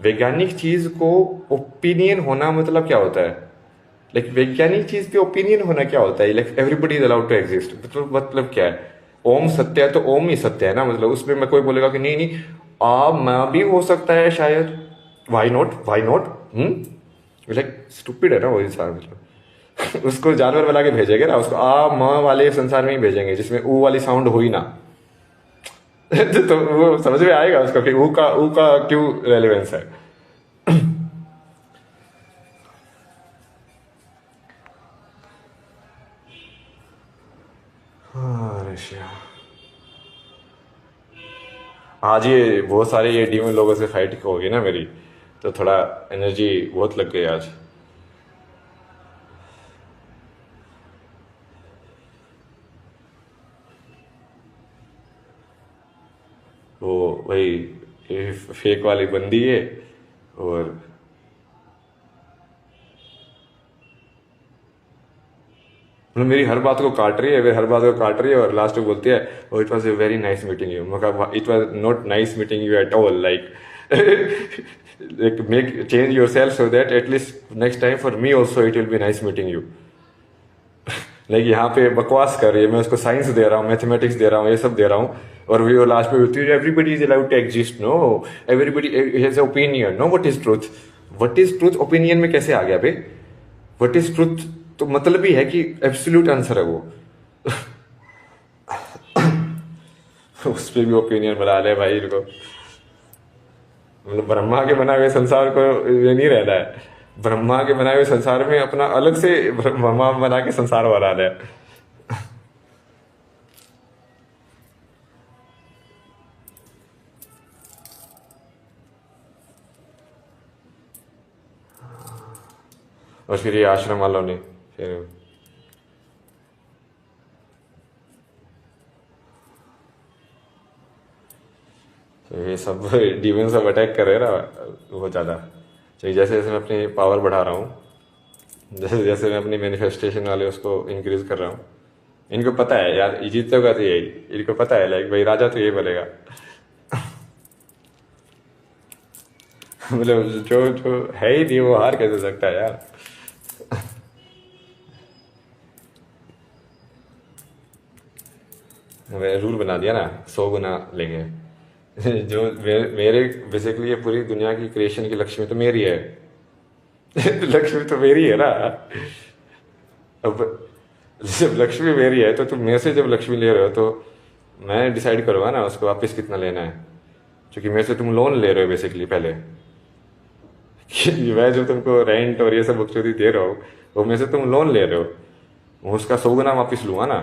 वैज्ञानिक चीज को ओपिनियन होना मतलब क्या होता है? लाइक वैज्ञानिक चीज पे ओपिनियन होना क्या होता है? Like everybody is allowed to exist, मतलब क्या है? ओम सत्य है तो ओम ही सत्य है ना, मतलब उसमें मैं कोई बोलेगा कि नहीं नहीं मैं भी हो सकता है शायद, why not, why not, like stupid है ना वो इंसान मतलब। उसको जानवर बना के भेजेंगे ना, उसको म वाले संसार में ही भेजेंगे जिसमें ऊ वाली साउंड हो ही ना। तो वो समझ में आएगा उसको कि ऊ का क्यों रेलेवेंस है। हाँ रशिया, आज ये बहुत सारे ये डीमन लोगों से फाइट होगी ना मेरी, तो थोड़ा एनर्जी बहुत लग गई आज। वो वही ये फेक वाली बंदी है, और मतलब मेरी हर बात को काट रही है, मेरी हर बात को काट रही है, और लास्ट में बोलती है oh it was a very nice meeting you. मैं it was not nice meeting you at all, like like make change yourself so that at least next time for me also it will be nice meeting you। Like यहाँ पे बकवास कर रही है, मैं उसको science दे रहा हूँ, मैथमेटिक्स दे रहा हूँ, ये सब दे रहा हूँ, और वो लास्ट में बोलती है everybody is allowed to exist, no everybody has opinion, no what is truth, what is truth opinion में कैसे आ गया बे? व्हाट इज ट्रूथ तो मतलब ही है कि एब्सोल्यूट आंसर है वो। उस पर भी ओपिनियन बना ले भाई इनको। मतलब ब्रह्मा के बनाए हुए संसार को ये नहीं रहना है, ब्रह्मा के बनाए हुए संसार में अपना अलग से ब्रह्मा बना के संसार बनाना है। और फिर ये आश्रम वालों ने फिर तो ये सब डीमन सब अटैक कर रहे हैं ना बहुत ज़्यादा। चाहिए जैसे जैसे मैं अपनी पावर बढ़ा रहा हूँ, जैसे जैसे मैं अपनी मैनिफेस्टेशन वाले उसको इंक्रीज कर रहा हूँ, इनको पता है यार ये जीतेगा तो यही, इनको पता है लाइक भाई राजा तो यही बनेगा। मतलब जो जो है ही नहीं वो हार कैसे सकता है यार। मैं रूल बना दिया ना, 100 गुना लेंगे। जो मेरे बेसिकली ये पूरी दुनिया की क्रिएशन की लक्ष्मी तो मेरी है। लक्ष्मी तो मेरी है ना। अब जब लक्ष्मी मेरी है तो तुम मेरे से जब लक्ष्मी ले रहे हो तो मैं डिसाइड करूंगा ना उसको वापस कितना लेना है, क्योंकि मेरे से तुम लोन ले रहे हो बेसिकली पहले। कि मैं जो तुमको रेंट और ये सब बकचोदी दे रहा हूँ वो मेरे से तुम लोन ले रहे हो, मैं उसका 100 गुना वापस लूंगा ना।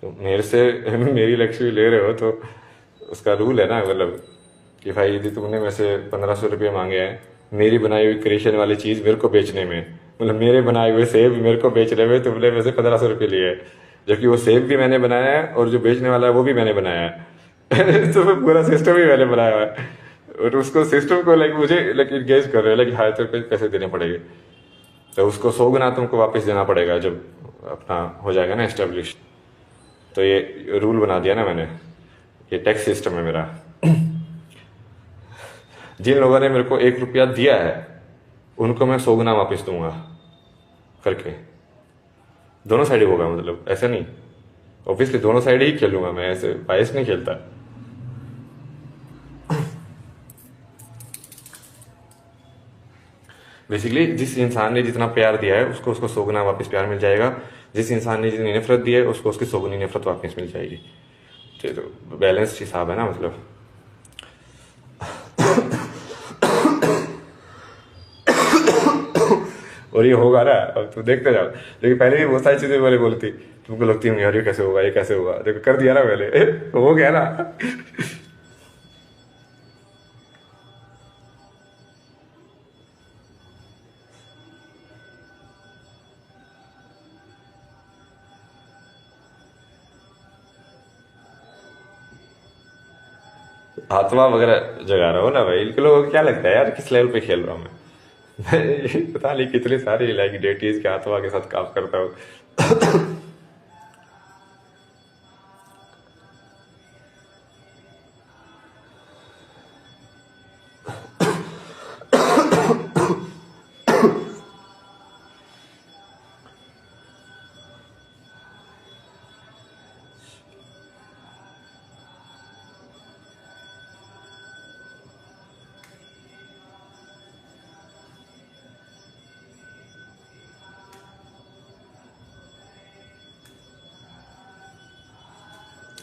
तो मेरे से मेरी लक्ष्मी ले रहे हो तो उसका रूल है ना, मतलब कि भाई यदि तुमने मेरे से 1500 रुपये मांगे हैं मेरी बनाई हुई क्रिएशन वाली चीज़ मेरे को बेचने में, मतलब मेरे बनाए हुए सेब मेरे को बेचने में तुमने मेरे से 1500 रुपये लिए हैं, जबकि वो सेब भी मैंने बनाया है और जो बेचने वाला है वो भी मैंने बनाया है। तो वो पूरा सिस्टम ही मैंने बनाया हुआ है, और उसको सिस्टम को लाइक मुझे लाइक इंगेज कर रहे हैं, लाइक हाँ तेरे को पैसे देने पड़ेंगे, तो उसको 100 गुना तुमको वापस देना पड़ेगा जब अपना हो जाएगा ना एस्टेब्लिश। तो ये रूल बना दिया ना मैंने, ये टैक्स सिस्टम है मेरा। जिन लोगों ने मेरे को 1 रुपया दिया है उनको मैं 100 गुना वापस दूंगा करके। दोनों साइड होगा, मतलब ऐसा नहीं, ऑब्वियसली दोनों साइड ही खेलूंगा मैं, ऐसे बायस नहीं खेलता। बेसिकली जिस इंसान ने जितना प्यार दिया है उसको उसको 100 गुना वापस प्यार मिल जाएगा, जिस इंसान ने जितनी नफरत दी है उसको उसकी 100 गुनी नफरत वापस मिल जाएगी। तो बैलेंस्ड हिसाब है ना, मतलब। और ये होगा ना, अब तू देखते जाओ। लेकिन पहले भी बहुत सारी चीजें मैंने बोली थी, तुमको लगती होंगी यार ये कैसे होगा, ये कैसे होगा, देखो कर दिया ना मैंने। हो गया ना। आत्मा वगैरह जगा रहा हो ना भाई, इनके लोगों को क्या लगता है यार किस लेवल पे खेल रहा हूँ मैं। पता नहीं कितनी सारी लाइक डेटीज के आत्मा के साथ काम करता हूँ।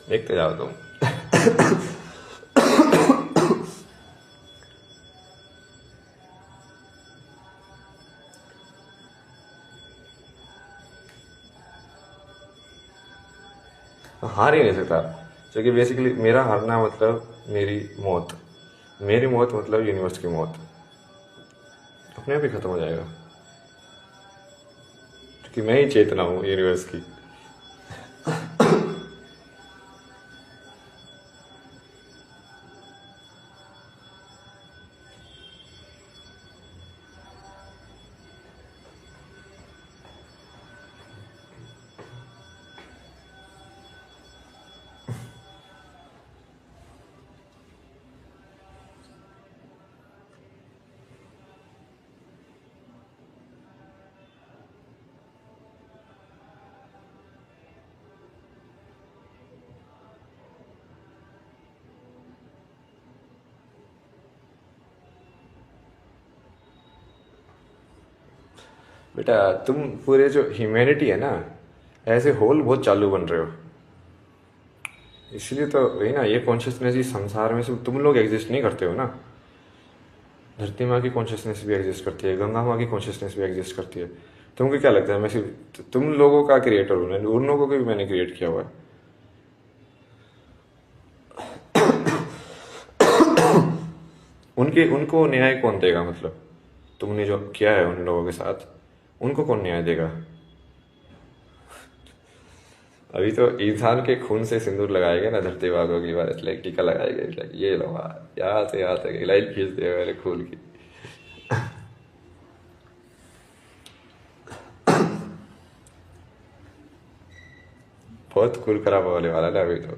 देखते जाओ तुम। हार ही नहीं सकता, क्योंकि बेसिकली मेरा हारना मतलब मेरी मौत, मेरी मौत मतलब यूनिवर्स की मौत, अपने आप ही खत्म हो जाएगा, क्योंकि मैं ही चेतना हूँ यूनिवर्स की। बेटा तुम पूरे जो ह्यूमैनिटी है ना, ऐसे होल बहुत चालू बन रहे हो, इसलिए तो वही ना, ये कॉन्शियसनेस इस संसार में सिर्फ तुम लोग एग्जिस्ट नहीं करते हो ना, धरती माँ की कॉन्शियसनेस भी एग्जिस्ट करती है, गंगा माँ की कॉन्शियसनेस भी एग्जिस्ट करती है। तुमको क्या लगता है मैं सिर्फ तुम लोगों का क्रिएटर हूँ? उन लोगों को भी मैंने क्रिएट किया हुआ है। उनके उनको न्याय कौन देगा, मतलब तुमने जो किया है उन लोगों के साथ उनको कौन न्याय देगा? अभी तो इंसान के खून से सिंदूर लगाएंगे ना धरती वालों की बात, लाइक टीका लगाएंगे, लाइक ये लो यहाँ से लाइन खींचते हैं मेरे खून की। बहुत खून खराब होने वाला ना अभी तो,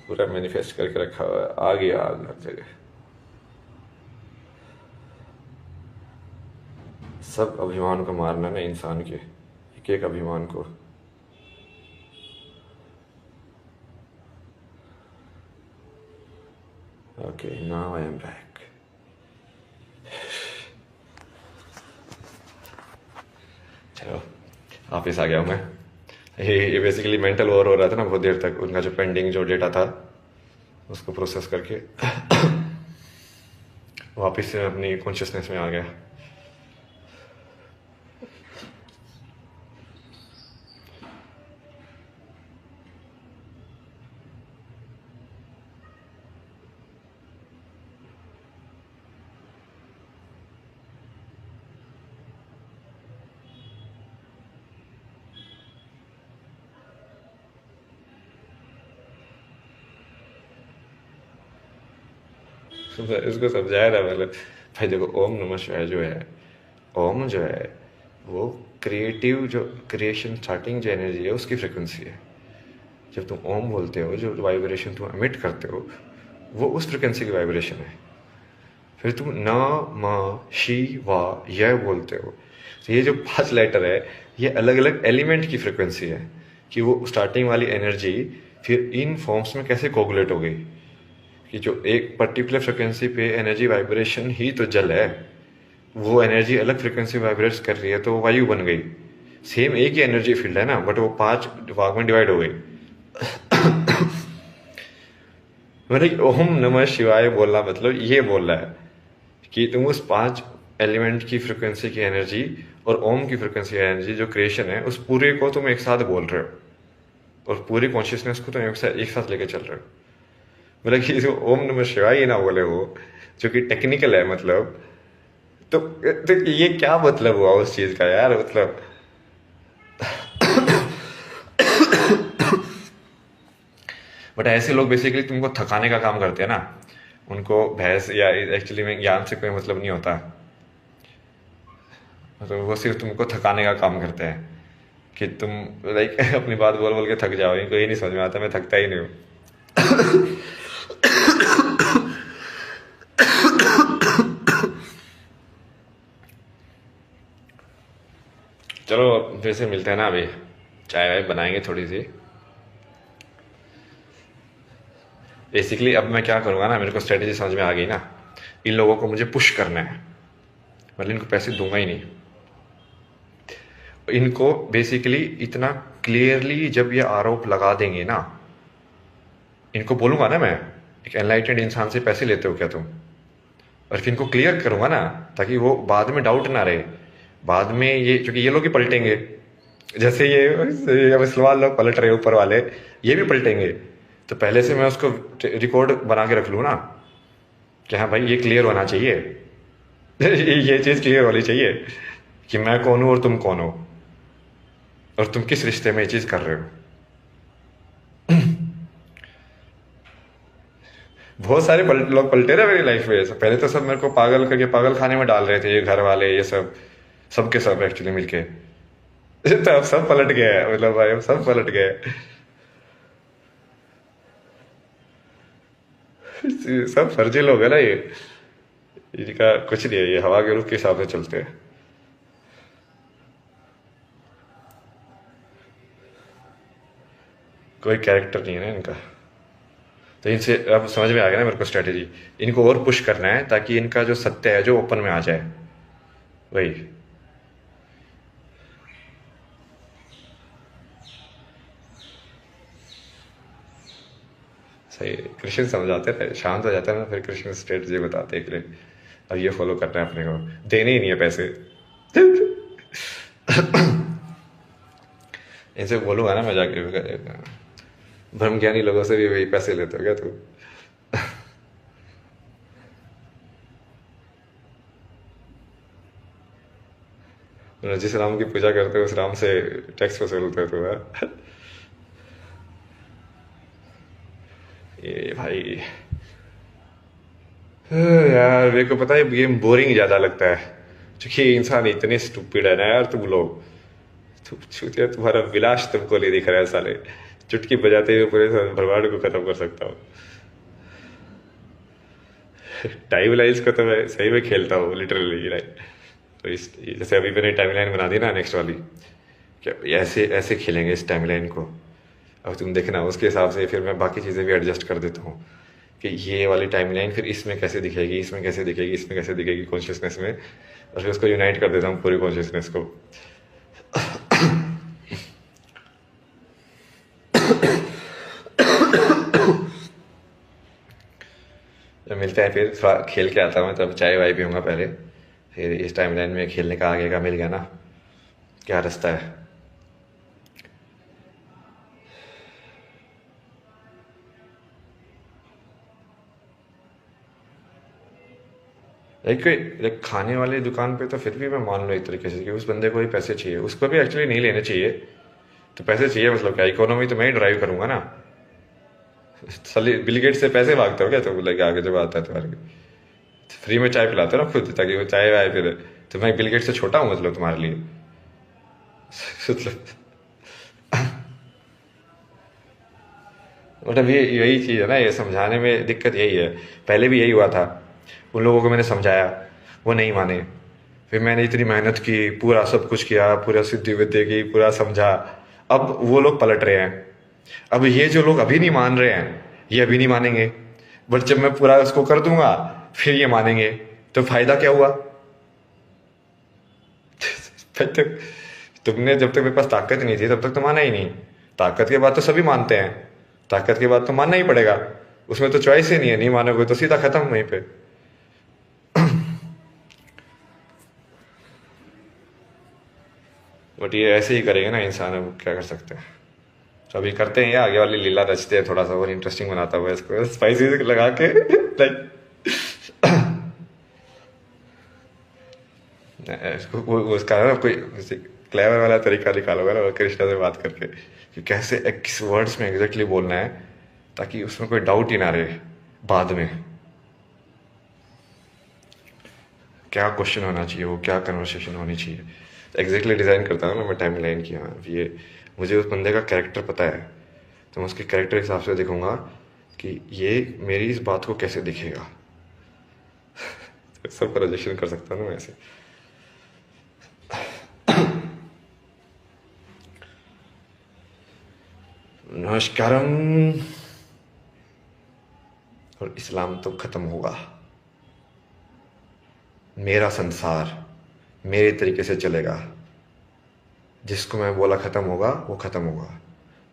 पूरा मैनिफेस्ट करके रखा हुआ है, आ गया आग हर जगह। सब अभिमान को मारना ना, इंसान के एक एक अभिमान को। Okay now I am back. चलो वापिस आ गया हूँ मैं। ये बेसिकली मेंटल ओवर हो रहा था ना बहुत देर तक, उनका जो पेंडिंग जो डेटा था उसको प्रोसेस करके वापस से अपनी कॉन्शियसनेस में आ गया। इसको समझाया था मतलब, भाई देखो ओम नमः शिवाय जो है, ओम जो है वो क्रिएटिव, जो क्रिएशन स्टार्टिंग जो एनर्जी है उसकी फ्रिक्वेंसी है। जब तुम ओम बोलते हो, जो वाइब्रेशन तुम एमिट करते हो वो उस फ्रिक्वेंसी की वाइब्रेशन है। फिर तुम न म शी वा यह बोलते हो, तो ये जो 5 लेटर है ये अलग अलग एलिमेंट की फ्रिक्वेंसी है कि वो स्टार्टिंग वाली एनर्जी फिर इन फॉर्म्स में कैसे कोगुलेट हो गई, कि जो एक पर्टिकुलर फ्रिक्वेंसी पे एनर्जी वाइब्रेशन ही तो जल है, वो एनर्जी अलग फ्रिक्वेंसी वाइब्रेट कर रही है तो वो वायु बन गई। सेम एक ही एनर्जी फील्ड है ना, बट वो 5 भाग में डिवाइड हो गई। मतलब ओम नमः शिवाय बोलना मतलब ये बोल रहा है कि तुम उस 5 एलिमेंट की फ्रिक्वेंसी की एनर्जी और ओम की फ्रिक्वेंसी की एनर्जी जो क्रिएशन है उस पूरे को तुम एक साथ बोल रहे हो और पूरी कॉन्शियसनेस को तुम एक साथ लेके चल रहे हो। मतलब कि जो ओम नमः शिवाय ना बोले वो, जो कि टेक्निकल है मतलब, तो ये क्या मतलब हुआ उस चीज का यार, मतलब बट ऐसे लोग बेसिकली तुमको थकाने का काम करते हैं ना, उनको भैंस या एक्चुअली में ज्ञान से कोई मतलब नहीं होता, तो वो सिर्फ तुमको थकाने का काम करते हैं कि तुम लाइक अपनी बात बोल बोल के थक जाओ। इनको ये नहीं समझ में आता मैं थकता ही नहीं हूँ। चलो फिर से मिलते हैं ना, अभी चाय वाय बनाएंगे थोड़ी सी। बेसिकली अब मैं क्या करूँगा ना, मेरे को स्ट्रेटेजी समझ में आ गई ना, इन लोगों को मुझे पुश करना है, मतलब इनको पैसे दूंगा ही नहीं। इनको बेसिकली इतना क्लियरली जब ये आरोप लगा देंगे ना, इनको बोलूंगा ना मैं, एक एनलाइटेंड इंसान से पैसे लेते हो क्या तुम, और फिर इनको क्लियर करूंगा ना ताकि वो बाद में डाउट ना रहे। बाद में ये, क्योंकि ये लोग ही पलटेंगे, जैसे ये मुसलमान लोग पलट रहे ऊपर वाले, ये भी पलटेंगे। तो पहले से मैं उसको रिकॉर्ड बना के रख लूँ ना कि हाँ भाई ये क्लियर होना चाहिए। ये चीज़ क्लियर होनी चाहिए कि मैं कौन हूँ और तुम कौन हो और तुम किस रिश्ते में ये चीज़ कर रहे हो। बहुत सारे लोग पलटे रहे मेरी लाइफ में। पहले तो सब मेरे को पागल करके पागल खाने में डाल रहे थे, ये घर वाले, ये सब सबके सब एक्चुअली मिलके। तो अब सब पलट गए, मतलब भाई अब सब पलट गए। सब फर्जी लोग है ना ये, इनका कुछ नहीं है, ये हवा के रुख के हिसाब से चलते हैं। कोई कैरेक्टर नहीं है ना इनका। तो इनसे अब समझ में आ गया ना मेरे को स्ट्रेटेजी, इनको और पुश करना है ताकि इनका जो सत्य है जो ओपन में आ जाए। वही सही, कृष्ण समझाते थे, शांत हो जाता है ना फिर कृष्ण स्ट्रेटेजी बताते हैं कि अब ये फॉलो करना है अपने को, देने ही नहीं है पैसे। इनसे बोलूंगा ना मैं जाके, ब्रह्मज्ञानी लोगों से भी वही पैसे लेते हो क्या तू? जिस राम की पूजा करते हो उस राम से टैक्स वसूलते हो तू? ये भाई यार मेरे को पता है गेम बोरिंग ज्यादा लगता है, क्योंकि इंसान इतने स्टूपिड है ना यार, तुम लोग, तुम्हारा विलास तुमको नहीं दिख रहा है साले, चुटकी बजाते हुए पूरे ब्रह्मांड को खत्म कर सकता हूँ। टाइम लाइन्स को तो मैं सही में खेलता हूँ लिटरली, राइट। तो इस जैसे अभी मैंने टाइम लाइन बना दी ना नेक्स्ट वाली, क्या ऐसे ऐसे खेलेंगे इस टाइम लाइन को, अब तुम देखना उसके हिसाब से फिर मैं बाकी चीज़ें भी एडजस्ट कर देता हूँ कि ये वाली टाइम लाइन फिर इसमें कैसे दिखेगी, इसमें कैसे दिखेगी, इसमें कैसे दिखेगी कॉन्शियसनेस में, और फिर उसको यूनाइट कर देता हूँ पूरी कॉन्शियसनेस को। जब मिलते हैं फिर थोड़ा खेल के आता हूँ, तब चाय वाय पीऊँगा पहले, फिर इस टाइम लाइन में खेलने का आगे का मिल गया ना क्या रास्ता है। लाइक खाने वाली दुकान पे तो फिर भी मैं मान लो एक तरीके से कि उस बंदे को ही पैसे चाहिए, उसको भी एक्चुअली नहीं लेने चाहिए, तो पैसे चाहिए मतलब क्या, इकोनॉमी तो मैं ही ड्राइव करूंगा ना। साली बिल गेट्स से पैसे मांगते हो क्या तुम? लेके आगे जब आता है तुम्हारे फ्री में चाय पिलाते हो ना खुद, ताकि वो चाय वाय फिर। तो मैं बिल गेट्स से छोटा हूँ मतलब तुम्हारे लिए? मतलब मतलब ये यही चीज़ है ना, ये समझाने में दिक्कत यही है। पहले भी यही हुआ था, उन लोगों को मैंने समझाया, वो नहीं माने। फिर मैंने इतनी मेहनत की, पूरा सब कुछ किया, पूरा सिद्धि विद्या की, पूरा समझा। अब वो लोग पलट रहे हैं। अब ये जो लोग अभी नहीं मान रहे हैं, ये अभी नहीं मानेंगे, बट जब मैं पूरा उसको कर दूंगा फिर ये मानेंगे। तो फायदा क्या हुआ? तुमने जब तक मेरे पास ताकत नहीं थी तब तक तो माना ही नहीं। ताकत के बाद तो सभी मानते हैं, ताकत के बाद तो मानना ही पड़ेगा। उसमें तो चॉइस ही नहीं है, नहीं मानोगे तो सीधा खत्म वहीं पे। बट ये ऐसे ही करेंगे ना इंसान, अब क्या कर सकते हैं। तो अभी करते हैं, ये आगे वाली लीला रचते हैं, थोड़ा सा और इंटरेस्टिंग बनाता हुआ इसको स्पाइसी लगा के लाइक उसका ना कोई क्लेवर वाला तरीका निकालोगे ना कृष्णा से बात करके, कि कैसे किस वर्ड्स में एग्जैक्टली बोलना है, ताकि उसमें कोई डाउट ही ना रहे बाद में। क्या क्वेश्चन होना चाहिए, वो क्या कन्वर्सेशन होनी चाहिए, एग्जैक्टली डिज़ाइन करता हूँ ना मैं टाइम लाइन की। हाँ ये मुझे उस बंदे का कैरेक्टर पता है, तो मैं उसके कैरेक्टर के हिसाब से देखूंगा कि ये मेरी इस बात को कैसे दिखेगा। सब प्रोजेक्शन कर सकता हूँ ना मैं ऐसे। नमस्कारम। और इस्लाम तो खत्म होगा, मेरा संसार मेरे तरीके से चलेगा। जिसको मैं बोला खत्म होगा वो खत्म होगा,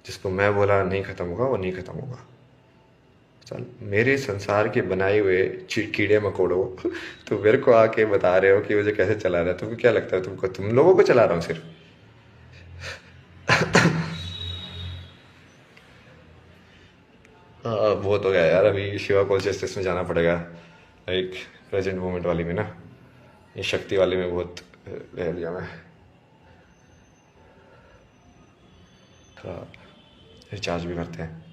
जिसको मैं बोला नहीं खत्म होगा वो नहीं खत्म होगा। चल मेरे संसार के बनाए हुए कीड़े मकोड़ों तो मेरे को आके बता रहे हो कि मुझे कैसे चला रहा है। तुमको क्या लगता है तुमको, तुम लोगों को चला रहा हूँ सिर्फ? बहुत हो गया यार, अभी शिवा कॉन्शियसनेस में जाना पड़ेगा, लाइक प्रेजेंट मोमेंट वाली में ना। ये शक्ति वाली में बहुत रह लिया मैं। थोड़ा रिचार्ज भी करते हैं।